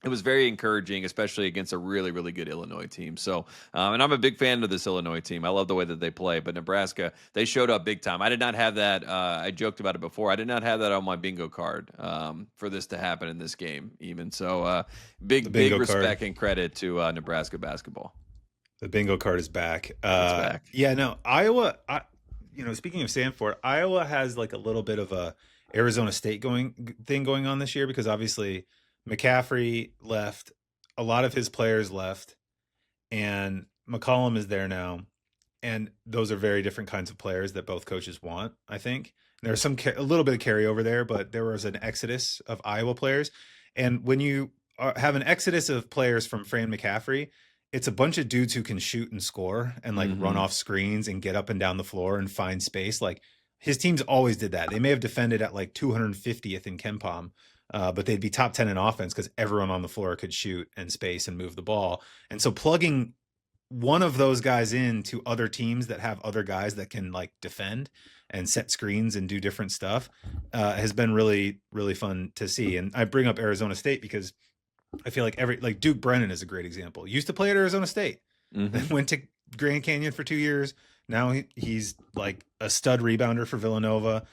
it was very encouraging, especially against a really, really good Illinois team. So, and I'm a big fan of this Illinois team. I love the way that they play. But Nebraska, they showed up big time. I did not have that. I joked about it before. I did not have that on my bingo card for this to happen in this game, even. So, big respect and credit to Nebraska basketball.
The bingo card is back.
It's back.
Yeah, no, Iowa. Speaking of Sanford, Iowa has like a little bit of a Arizona State thing going on this year, because obviously McCaffrey left, a lot of his players left, and McCollum is there now. And those are very different kinds of players that both coaches want, I think. There's a little bit of carryover there, but there was an exodus of Iowa players. And when you have an exodus of players from Fran McCaffrey, it's a bunch of dudes who can shoot and score and like run off screens and get up and down the floor and find space. Like his teams always did that. They may have defended at like 250th in KenPom, but they'd be top 10 in offense because everyone on the floor could shoot and space and move the ball. And so plugging one of those guys into other teams that have other guys that can like defend and set screens and do different stuff has been really, really fun to see. And I bring up Arizona State because I feel like Duke Brennan is a great example. Used to play at Arizona State, then went to Grand Canyon for 2 years. Now he's like a stud rebounder for Villanova.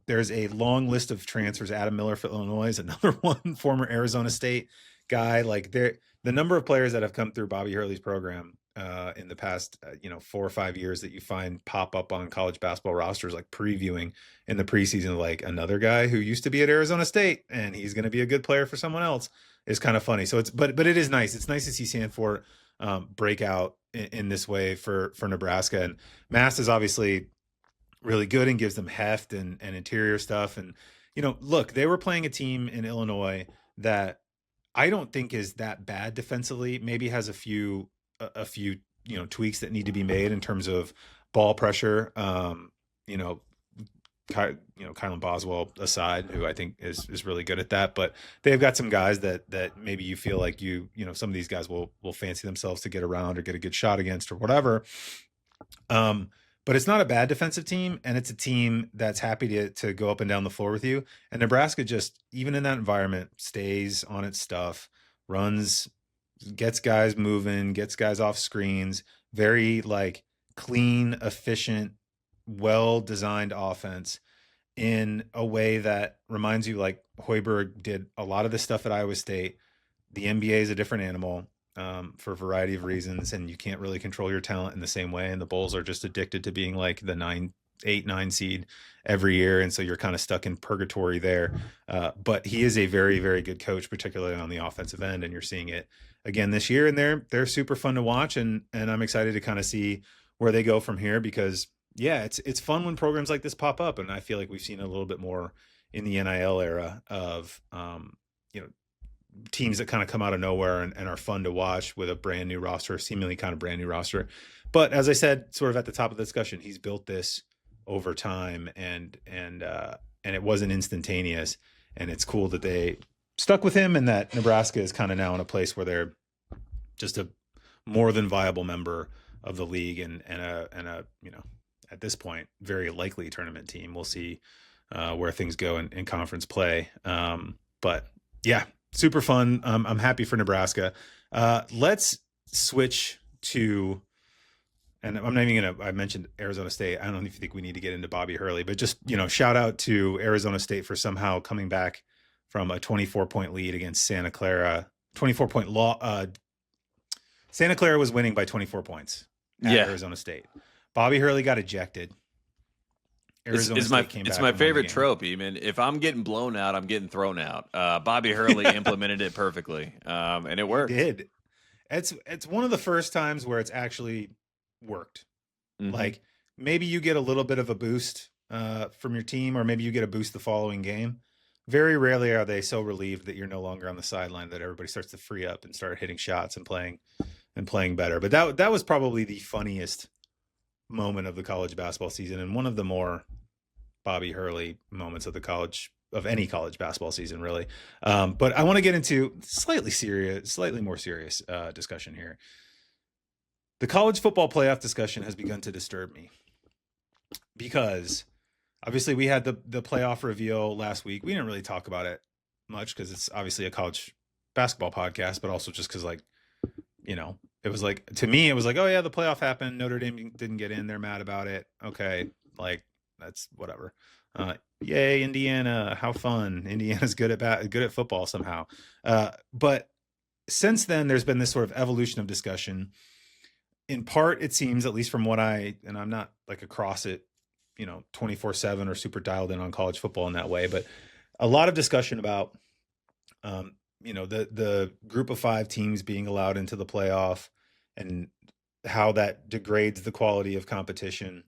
There's a long list of transfers. Adam Miller for Illinois is another one, former Arizona State guy. Like the number of players that have come through Bobby Hurley's program in the past 4 or 5 years that you find pop up on college basketball rosters, like previewing in the preseason, like another guy who used to be at Arizona State and he's going to be a good player for someone else, is kind of funny. So but it is nice. It's nice to see Sanford break out in this way for Nebraska. And Mass is obviously really good and gives them heft and interior stuff. And, look, they were playing a team in Illinois that I don't think is that bad defensively. Maybe has a few tweaks that need to be made in terms of ball pressure. Kylan Boswell aside, who I think is really good at that, but they've got some guys that maybe you feel like some of these guys will fancy themselves to get around or get a good shot against or whatever. But it's not a bad defensive team, and it's a team that's happy to go up and down the floor with you. And Nebraska just, even in that environment, stays on its stuff, runs, gets guys moving, gets guys off screens, very like clean, efficient, well-designed offense in a way that reminds you like Hoiberg did a lot of this stuff at Iowa State. The NBA is a different animal for a variety of reasons, and you can't really control your talent in the same way. And the Bulls are just addicted to being like the 8-9 seed every year. And so you're kind of stuck in purgatory there. But he is a very, very good coach, particularly on the offensive end. And you're seeing it again this year, and they're super fun to watch. And I'm excited to kind of see where they go from here, because yeah, it's fun when programs like this pop up. And I feel like we've seen a little bit more in the NIL era of, teams that kind of come out of nowhere and are fun to watch with a brand new roster, seemingly kind of brand new roster. But as I said, sort of at the top of the discussion, he's built this over time and it wasn't instantaneous. And it's cool that they stuck with him and that Nebraska is kind of now in a place where they're just a more than viable member of the league and at this point, very likely tournament team. We'll see where things go in conference play. But yeah, super fun. I'm happy for Nebraska. Let's switch to, and I'm not even going to, I mentioned Arizona State. I don't know if you think we need to get into Bobby Hurley, but just, shout out to Arizona State for somehow coming back from a 24-point lead against Santa Clara. 24-point law. Santa Clara was winning by 24 points at Arizona State. Bobby Hurley got ejected. Arizona State came back.
It's my favorite trope, Eamon. If I'm getting blown out, I'm getting thrown out. Bobby Hurley implemented it perfectly, and it worked.
It did. It's one of the first times where it's actually worked.
Mm-hmm.
Like maybe you get a little bit of a boost from your team, or maybe you get a boost the following game. Very rarely are they so relieved that you're no longer on the sideline that everybody starts to free up and start hitting shots and playing better. But that was probably the funniest moment of the college basketball season, and one of the more Bobby Hurley moments of any college basketball season, really. But I want to get into slightly more serious discussion here. The college football playoff discussion has begun to disturb me because obviously we had the playoff reveal last week. We didn't really talk about it much because it's obviously a college basketball podcast, but also just because it was like, to me, it was like, oh yeah, the playoff happened. Notre Dame didn't get in. They're mad about it. Okay. Like that's whatever. Yay, Indiana. How fun. Indiana's good at football somehow. But since then there's been this sort of evolution of discussion. In part, it seems, at least from what and I'm not like across it, 24/7 or super dialed in on college football in that way, but a lot of discussion about, the group of 5 teams being allowed into the playoff and how that degrades the quality of competition.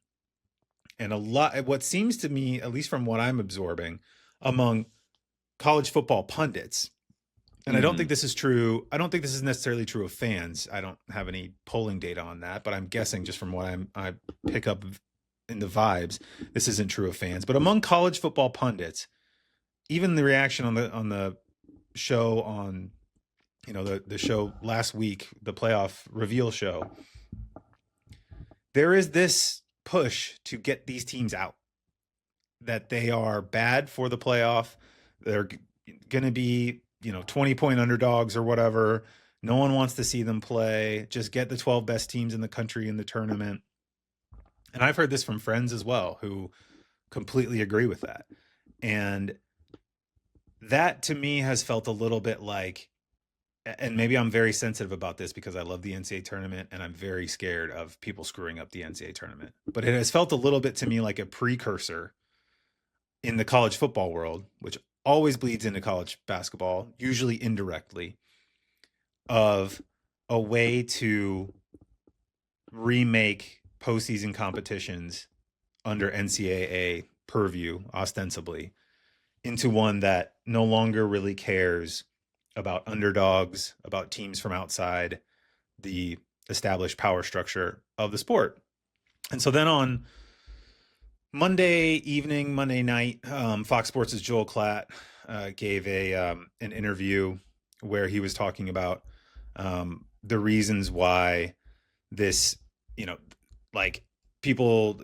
And what seems to me, at least from what I'm absorbing among college football pundits, and I don't think this is true. I don't think this is necessarily true of fans. I don't have any polling data on that, but I'm guessing just from what I pick up in the vibes, this isn't true of fans. But among college football pundits, even the reaction on the show on, the show last week, the playoff reveal show, there is this push to get these teams out, that they are bad for the playoff. They're going to be 20-point underdogs or whatever. No one wants to see them play. Just get the 12 best teams in the country in the tournament. And I've heard this from friends as well who completely agree with that. And that to me has felt a little bit like, and maybe I'm very sensitive about this because I love the NCAA tournament and I'm very scared of people screwing up the NCAA tournament, but it has felt a little bit to me like a precursor in the college football world, which always bleeds into college basketball, usually indirectly, of a way to remake postseason competitions under NCAA purview, ostensibly, into one that no longer really cares about underdogs, about teams from outside the established power structure of the sport. And so then on Monday night, Fox Sports' Joel Klatt gave an interview where he was talking about the reasons why this, people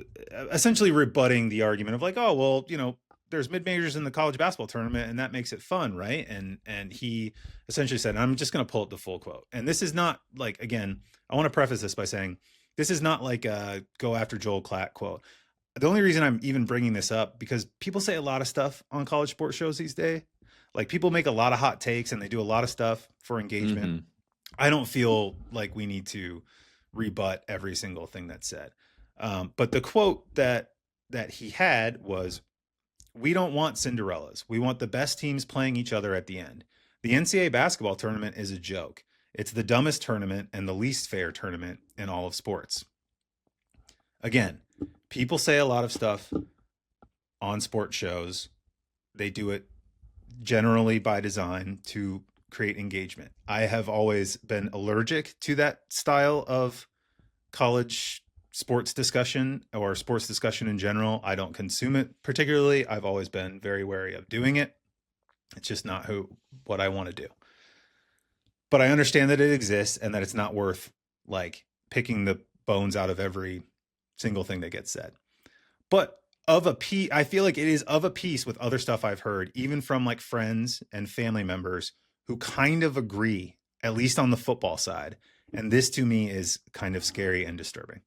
essentially rebutting the argument of like, oh, well, there's mid-majors in the college basketball tournament and that makes it fun, right? And he essentially said, I'm just going to pull up the full quote. And this is not like, again, I want to preface this by saying this is not like a go after Joel Klatt quote. The only reason I'm even bringing this up, because people say a lot of stuff on college sports shows these days. Like people make a lot of hot takes and they do a lot of stuff for engagement. Mm-hmm. I don't feel like we need to rebut every single thing that's said. But the quote that he had was, "We don't want Cinderellas. We want the best teams playing each other at the end. The NCAA basketball tournament is a joke. It's the dumbest tournament and the least fair tournament in all of sports." Again, people say a lot of stuff on sports shows. They do it generally by design to create engagement. I have always been allergic to that style of college sports discussion or sports discussion in general. I don't consume it particularly. I've always been very wary of doing it. It's just not what I want to do. But I understand that it exists and that it's not worth like picking the bones out of every single thing that gets said. but of a piece, I feel like it is of a piece with other stuff I've heard, even from like friends and family members who kind of agree, at least on the football side. And this to me is kind of scary and disturbing.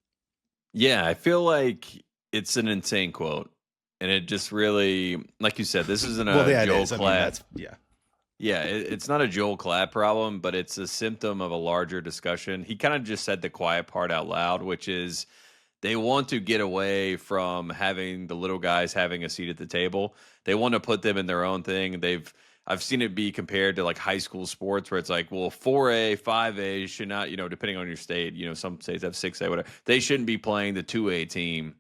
Yeah, I feel like it's an insane quote. And it just really, like you said, this isn't
Well,
a
yeah, it
Joel
is. I mean,
Klatt.
yeah.
Yeah, it's not a Joel Klatt problem, but it's a symptom of a larger discussion. He kind of just said the quiet part out loud, which is they want to get away from having the little guys having a seat at the table. They want to put them in their own thing. I've seen it be compared to like high school sports where it's like, well, 4A, 5A should not, depending on your state, some states have 6A, whatever. They shouldn't be playing the 2A team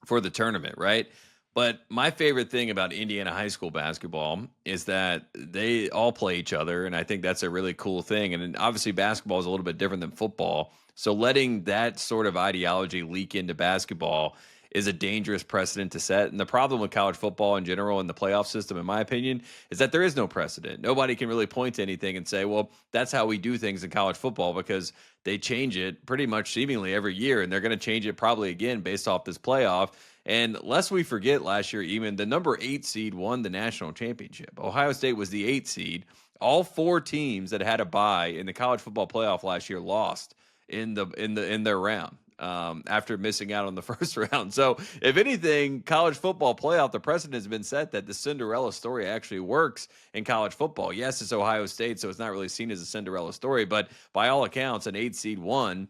for the tournament, right? But my favorite thing about Indiana high school basketball is that they all play each other, and I think that's a really cool thing. And obviously, basketball is a little bit different than football. So letting that sort of ideology leak into basketball is a dangerous precedent to set. And the problem with college football in general and the playoff system, in my opinion, is that there is no precedent. Nobody can really point to anything and say, well, that's how we do things in college football, because they change it pretty much seemingly every year, and they're going to change it probably again based off this playoff. And lest we forget, last year, even the number 8 seed won the national championship. Ohio State was the 8 seed. All 4 teams that had a bye in the college football playoff last year lost in their round after missing out on the first round. So, if anything, college football playoff, the precedent has been set that the Cinderella story actually works in college football. Yes, it's Ohio State, so it's not really seen as a Cinderella story, but by all accounts, an 8 seed won.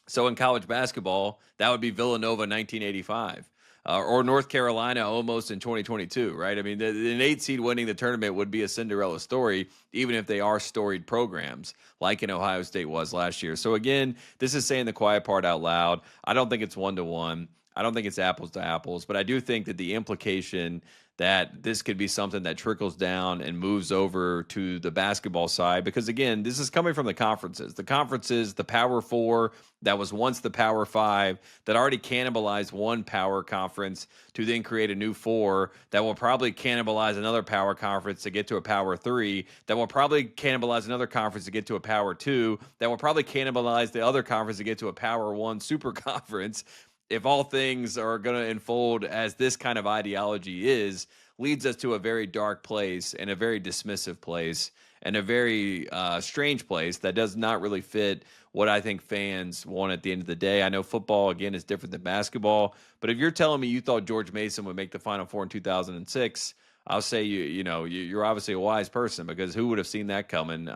So in college basketball, that would be Villanova 1985. Or North Carolina almost in 2022, right? I mean, an 8 seed winning the tournament would be a Cinderella story, even if they are storied programs like in Ohio State was last year. So again, this is saying the quiet part out loud. I don't think it's 1-to-1. I don't think it's apples to apples, but I do think that the implication that this could be something that trickles down and moves over to the basketball side, because again, this is coming from the conferences. The conferences, the Power Four, that was once the Power Five, that already cannibalized one power conference to then create a new 4 that will probably cannibalize another power conference to get to a Power 3, that will probably cannibalize another conference to get to a Power 2, that will probably cannibalize the other conference to get to a Power 1 super conference. If all things are going to unfold as this kind of ideology leads us to a very dark place and a very dismissive place and a very strange place that does not really fit what I think fans want at the end of the day. I know football, again, is different than basketball, but if you're telling me you thought George Mason would make the Final Four in 2006, I'll say you're obviously a wise person, because who would have seen that coming?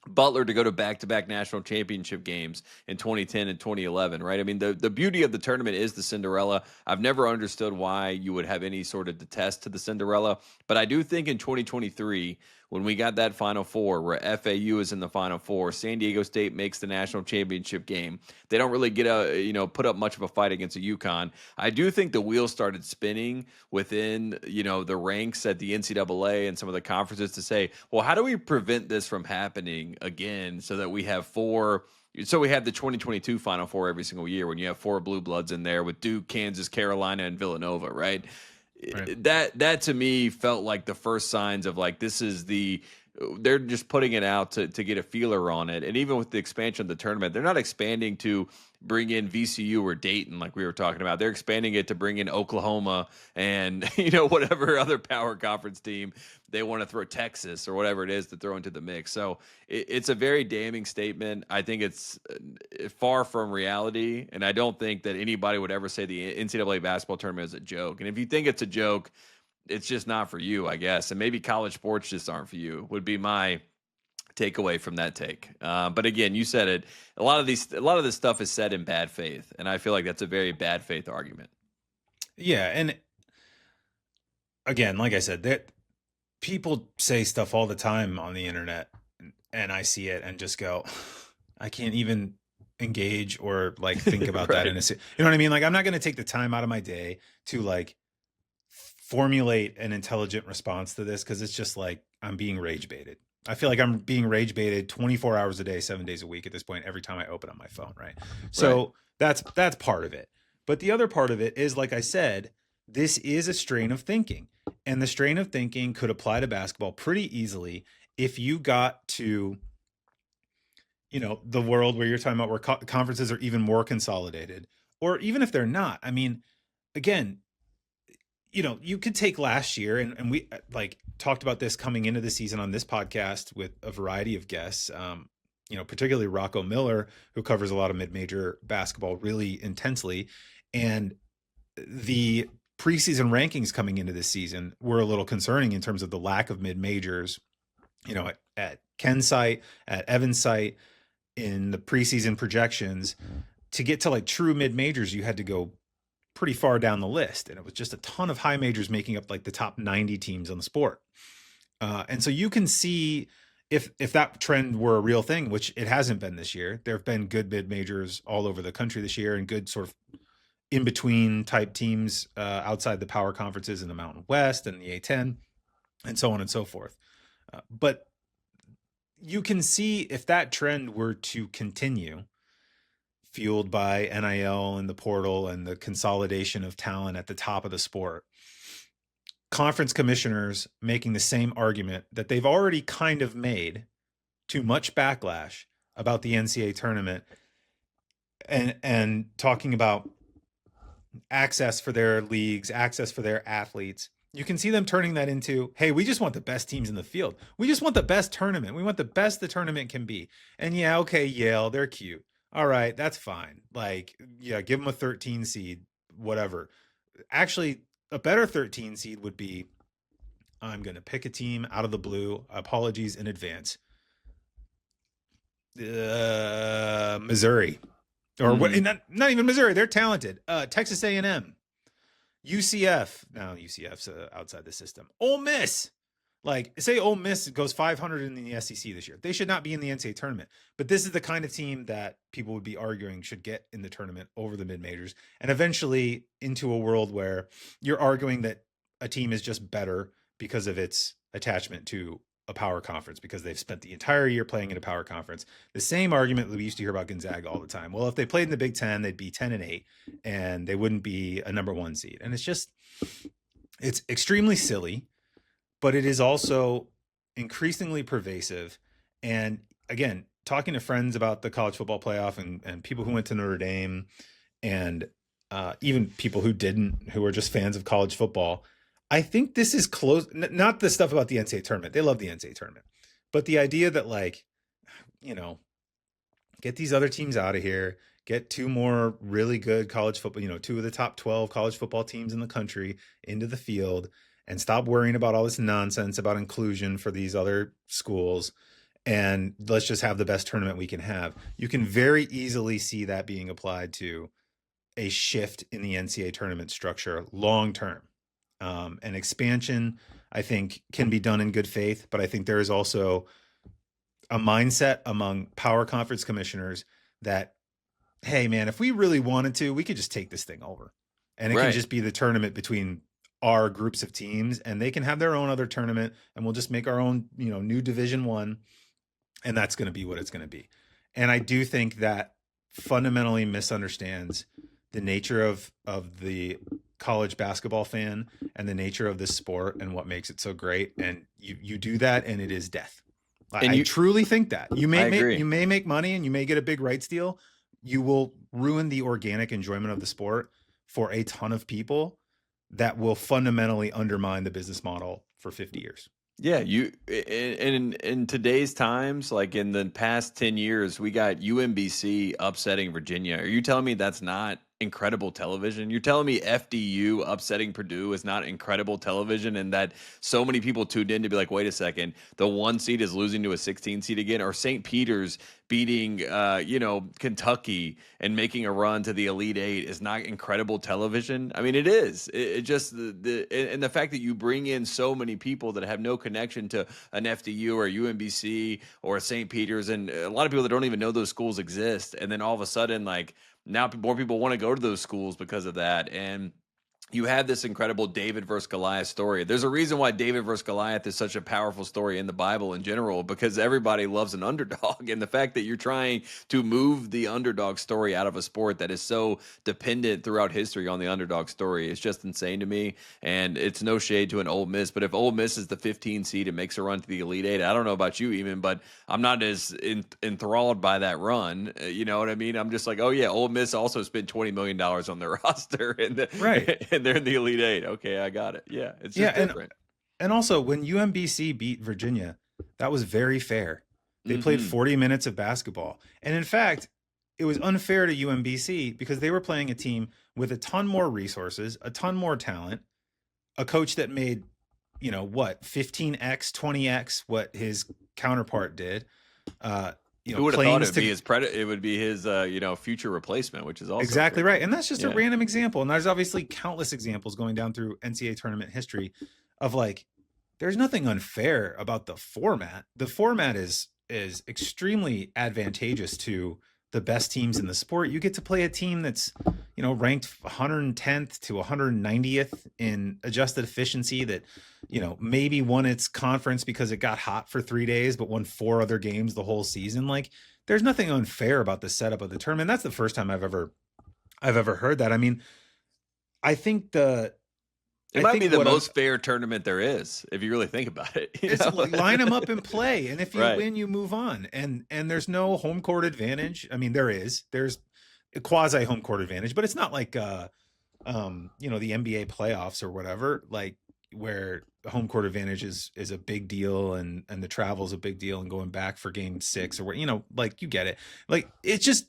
Butler to go to back-to-back national championship games in 2010 and 2011, right? I mean, the beauty of the tournament is the Cinderella. I've never understood why you would have any sort of detest to the Cinderella, but I do think in 2023, when we got that Final Four where FAU is in the Final Four, San Diego State makes the national championship game. They don't really put up much of a fight against a UConn. I do think the wheels started spinning within, the ranks at the NCAA and some of the conferences to say, well, how do we prevent this from happening again so that we have 4? So we have the 2022 Final Four every single year when you have 4 blue bloods in there with Duke, Kansas, Carolina, and Villanova, right?
Right.
That to me felt like the first signs of like, they're just putting it out to get a feeler on it. And even with the expansion of the tournament, they're not expanding to bring in VCU or Dayton like we were talking about. They're expanding it to bring in Oklahoma and whatever other power conference team they want to throw, Texas or whatever it is, to throw into the mix. So it's a very damning statement. I think it's far from reality, and I don't think that anybody would ever say the NCAA basketball tournament is a joke. And if you think it's a joke, it's just not for you, I guess. And maybe college sports just aren't for you, would be my takeaway from that take. But again, you said it. A lot of this stuff is said in bad faith, and I feel like that's a very bad faith argument.
Yeah, and again, like I said, that people say stuff all the time on the internet, and I see it and just go, I can't even engage or like think about
Right.
that you know what I mean? Like, I'm not going to take the time out of my day to like formulate an intelligent response to this, because it's just like I'm being rage baited. I feel like I'm being rage baited 24 hours a day, 7 days a week at this point, every time I open up my phone, right? So that's part of it. But the other part of it is, like I said, this is a strain of thinking. And the strain of thinking could apply to basketball pretty easily if you got to, the world where you're talking about where conferences are even more consolidated, or even if they're not. I mean, again, you could take last year, and we like talked about this coming into the season on this podcast with a variety of guests, particularly Rocco Miller, who covers a lot of mid-major basketball really intensely. And the preseason rankings coming into this season were a little concerning in terms of the lack of mid-majors, at Ken's site, at Evan's site, in the preseason projections. To get to like true mid-majors, you had to go pretty far down the list, and it was just a ton of high majors making up like the top 90 teams on the sport. And so you can see if that trend were a real thing, which it hasn't been this year. There have been good mid majors all over the country this year, and good sort of in between type teams outside the power conferences in the Mountain West and the A10 and so on and so forth. But you can see if that trend were to continue, fueled by NIL and the portal and the consolidation of talent at the top of the sport, conference commissioners making the same argument that they've already kind of made to much backlash about the NCAA tournament, and talking about access for their leagues, access for their athletes. You can see them turning that into, hey, we just want the best teams in the field. We just want the best tournament. We want the best the tournament can be. And yeah, okay, Yale, they're cute. All right, that's fine. Like, yeah, give them a 13 seed, whatever. Actually, a better 13 seed would be, I'm going to pick a team out of the blue. Apologies in advance. Missouri. Or what? Not even Missouri. They're talented. Texas A&M. UCF. No, UCF's outside the system. Ole Miss. Like, say Ole Miss goes 500 in the SEC this year. They should not be in the NCAA tournament. But this is the kind of team that people would be arguing should get in the tournament over the mid-majors, and eventually into a world where you're arguing that a team is just better because of its attachment to a power conference, because they've spent the entire year playing in a power conference. The same argument that we used to hear about Gonzaga all the time. Well, if they played in the Big Ten, they'd be 10-8, and they wouldn't be a number one seed. And it's extremely silly. But it is also increasingly pervasive. And again, talking to friends about the college football playoff and people who went to Notre Dame, and even people who didn't, who are just fans of college football, I think this is close. Not the stuff about the NCAA tournament. They love the NCAA tournament. But the idea that, like, get these other teams out of here, get two more really good college football, two of the top 12 college football teams in the country into the field, and stop worrying about all this nonsense about inclusion for these other schools, and let's just have the best tournament we can have. You can very easily see that being applied to a shift in the NCAA tournament structure long term. An expansion, I think, can be done in good faith, but I think there is also a mindset among power conference commissioners that, hey, man, if we really wanted to, we could just take this thing over, and it can just be the tournament between our groups of teams, and they can have their own other tournament, and we'll just make our own, new Division I, and that's going to be what it's going to be. And I do think that fundamentally misunderstands the nature of the college basketball fan and the nature of this sport and what makes it so great. And you do that, and it is death. I truly think that you may make money and you may get a big rights deal. You will ruin the organic enjoyment of the sport for a ton of people that will fundamentally undermine the business model for 50 years.
Yeah, in today's times, like in the past 10 years, we got UMBC upsetting Virginia. Are you telling me that's not incredible television? You're telling me FDU upsetting Purdue is not incredible television, and that so many people tuned in to be like, wait a second, the 1 seed is losing to a 16 seed again, or St. Peter's beating Kentucky and making a run to the Elite Eight is not incredible television? I mean, it is. It just the fact that you bring in so many people that have no connection to an FDU or UMBC or St. Peter's, and a lot of people that don't even know those schools exist, and then all of a sudden, like, now more people want to go to those schools because of that. And you have this incredible David versus Goliath story. There's a reason why David versus Goliath is such a powerful story in the Bible in general, because everybody loves an underdog. And the fact that you're trying to move the underdog story out of a sport that is so dependent throughout history on the underdog story is just insane to me. And it's no shade to an Ole Miss, but if Ole Miss is the 15 seed and makes a run to the Elite Eight, I don't know about you, even, but I'm not as enthralled by that run. You know what I mean? I'm just like, oh yeah, Ole Miss also spent $20 million on their roster, and
Right.
and they're in the Elite Eight. Okay, I got it. Yeah, it's just different.
And also, when UMBC beat Virginia, that was very fair. They played 40 minutes of basketball. And in fact, it was unfair to UMBC because they were playing a team with a ton more resources, a ton more talent, a coach that made, 15x, 20x what his counterpart did.
Who would have thought it would be his future replacement, which is also
exactly right. And that's just a random example. And there's obviously countless examples going down through NCAA tournament history of there's nothing unfair about the format. The format is extremely advantageous to the best teams in the sport. You get to play a team that's, ranked 110th to 190th in adjusted efficiency that, maybe won its conference because it got hot for 3 days, but won 4 other games the whole season. There's nothing unfair about the setup of the tournament. That's the first time I've ever heard that. I mean, I think
it might be the most fair tournament there is, if you really think about it.
It's line them up and play, and if you win, you move on. And there's no home court advantage. I mean, there's a quasi home court advantage, but it's not like the NBA playoffs or whatever, where home court advantage is a big deal and the travel is a big deal, and going back for game 6 or what, you get it. It's just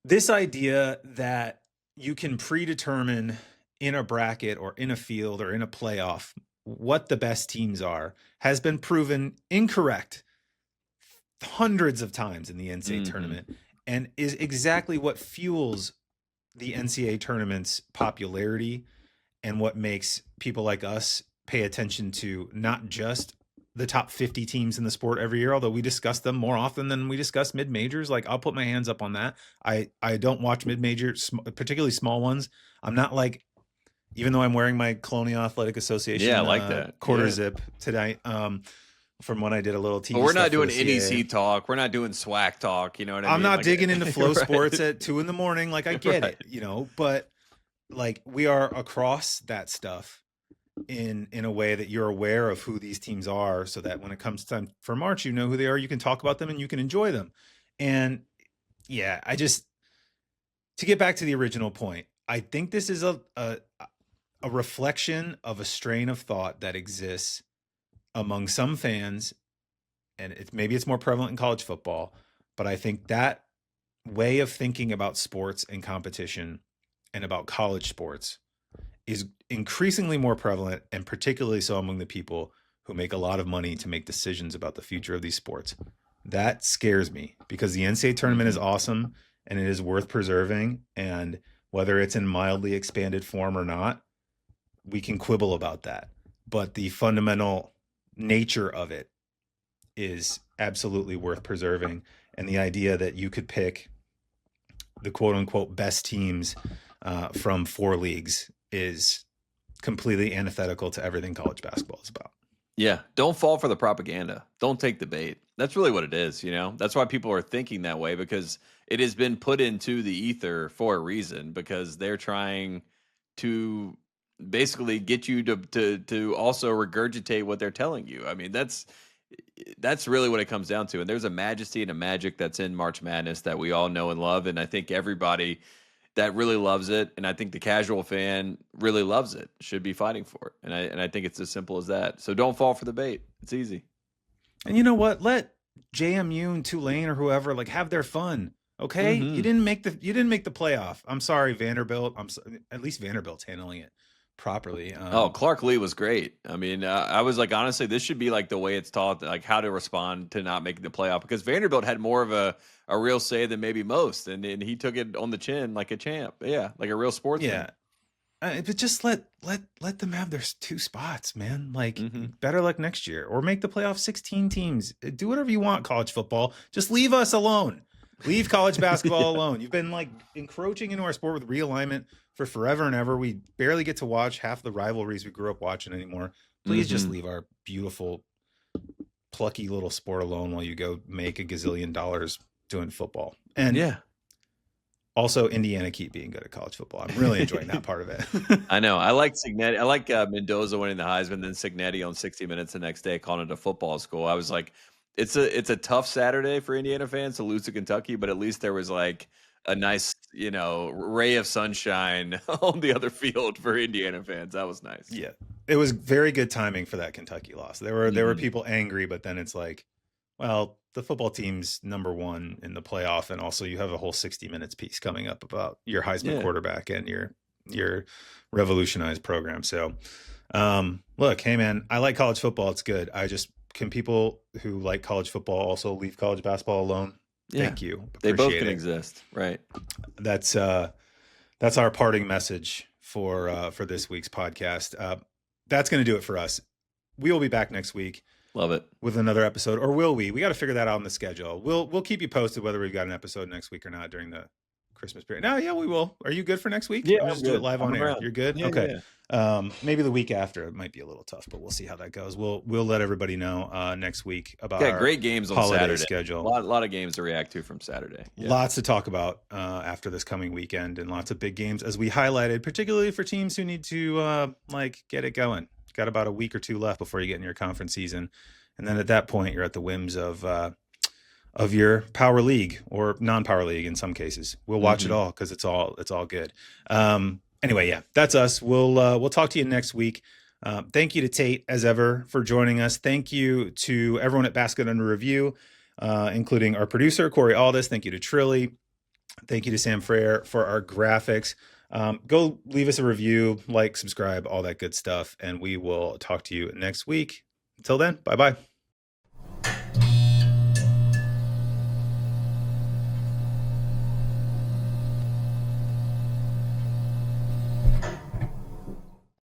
this idea that you can predetermine in a bracket or in a field or in a playoff what the best teams are has been proven incorrect hundreds of times in the NCAA tournament, and is exactly what fuels the NCAA tournament's popularity and what makes people like us pay attention to not just the top 50 teams in the sport every year, although we discuss them more often than we discuss mid-majors. I'll put my hands up on that. I don't watch mid-majors, particularly small ones. I'm not even though I'm wearing my Colonial Athletic Association quarter zip tonight, from when I did a little TV.
But we're not doing NEC talk. We're not doing SWAC talk. You know what I mean?
I'm not digging into flow sports at 2 a.m. I get it, but we are across that stuff in a way that you're aware of who these teams are, so that when it comes time for March, you know who they are, you can talk about them and you can enjoy them. And to get back to the original point, I think this is a reflection of a strain of thought that exists among some fans, and maybe it's more prevalent in college football, but I think that way of thinking about sports and competition and about college sports is increasingly more prevalent, and particularly so among the people who make a lot of money to make decisions about the future of these sports. That scares me, because the NCAA tournament is awesome and it is worth preserving, and whether it's in mildly expanded form or not, we can quibble about that. But the fundamental nature of it is absolutely worth preserving. And the idea that you could pick the quote unquote best teams from 4 leagues is completely antithetical to everything college basketball is about.
Yeah. Don't fall for the propaganda. Don't take the bait. That's really what it is. That's why people are thinking that way, because it has been put into the ether for a reason, because they're trying to basically get you to also regurgitate what they're telling you. I mean, that's really what it comes down to. And there's a majesty and a magic that's in March Madness that we all know and love. And I think everybody that really loves it, and I think the casual fan really loves it, should be fighting for it. And I think it's as simple as that. So don't fall for the bait. It's easy.
And you know what? Let JMU and Tulane or whoever have their fun. Okay, you didn't make the playoff. I'm sorry, Vanderbilt. At least Vanderbilt's handling it properly.
Clark Lee was great. I mean, I was honestly, this should be the way it's taught, how to respond to not making the playoff, because Vanderbilt had more of a real say than maybe most, and he took it on the chin like a champ. Yeah, like a real sportsman.
Yeah. But just let them have their 2 spots, man. Better luck next year, or make the playoff 16 teams. Do whatever you want, college football. Just leave us alone. Leave college basketball alone. You've been like encroaching into our sport with realignment for forever and ever. We barely get to watch half the rivalries we grew up watching anymore. Please just leave our beautiful, plucky little sport alone while you go make a gazillion dollars doing football. And also, Indiana keep being good at college football. I'm really enjoying that part of it.
I know. I like Cignetti. I like Mendoza winning the Heisman, then Cignetti on 60 Minutes the next day calling it a football school. I was like, it's a tough Saturday for Indiana fans to lose to Kentucky, but at least there was like a nice, ray of sunshine on the other field for Indiana fans. That was nice.
Yeah, it was very good timing for that Kentucky loss. There were people angry, but then it's like, well, the football team's number one in the playoff, and also you have a whole 60 Minutes piece coming up about your Heisman quarterback and your revolutionized program. So, look, hey man, I like college football. It's good. Can people who like college football also leave college basketball alone?
Yeah.
Thank you.
They both can exist, right?
That's our parting message for this week's podcast. That's going to do it for us. We will be back next week.
Love it.
With another episode, or will we? We got to figure that out on the schedule. We'll keep you posted whether we've got an episode next week or not during the Christmas period. No, yeah, we will. Are you good for next week?
Yeah,
I'll just do it live on air. You're good?
Yeah,
okay.
Yeah.
Maybe the week after it might be a little tough, but we'll see how that goes. We'll let everybody know next week about our
great games on
holiday
Saturday
schedule.
A lot of games to react to from Saturday. Yeah.
Lots to talk about after this coming weekend, and lots of big games as we highlighted, particularly for teams who need to get it going. Got about a week or two left before you get in your conference season. And then at that point, you're at the whims of your power league or non-power league in some cases. We'll watch it all because it's all good. Anyway, yeah, that's us. We'll talk to you next week. Thank you to Tate as ever for joining us. Thank you to everyone at Basket Under Review, including our producer Corey Aldis. Thank you to Trilly. Thank you to Sam Frere for our graphics. Go leave us a review, like, subscribe, all that good stuff, and we will talk to you next week. Until then, bye-bye.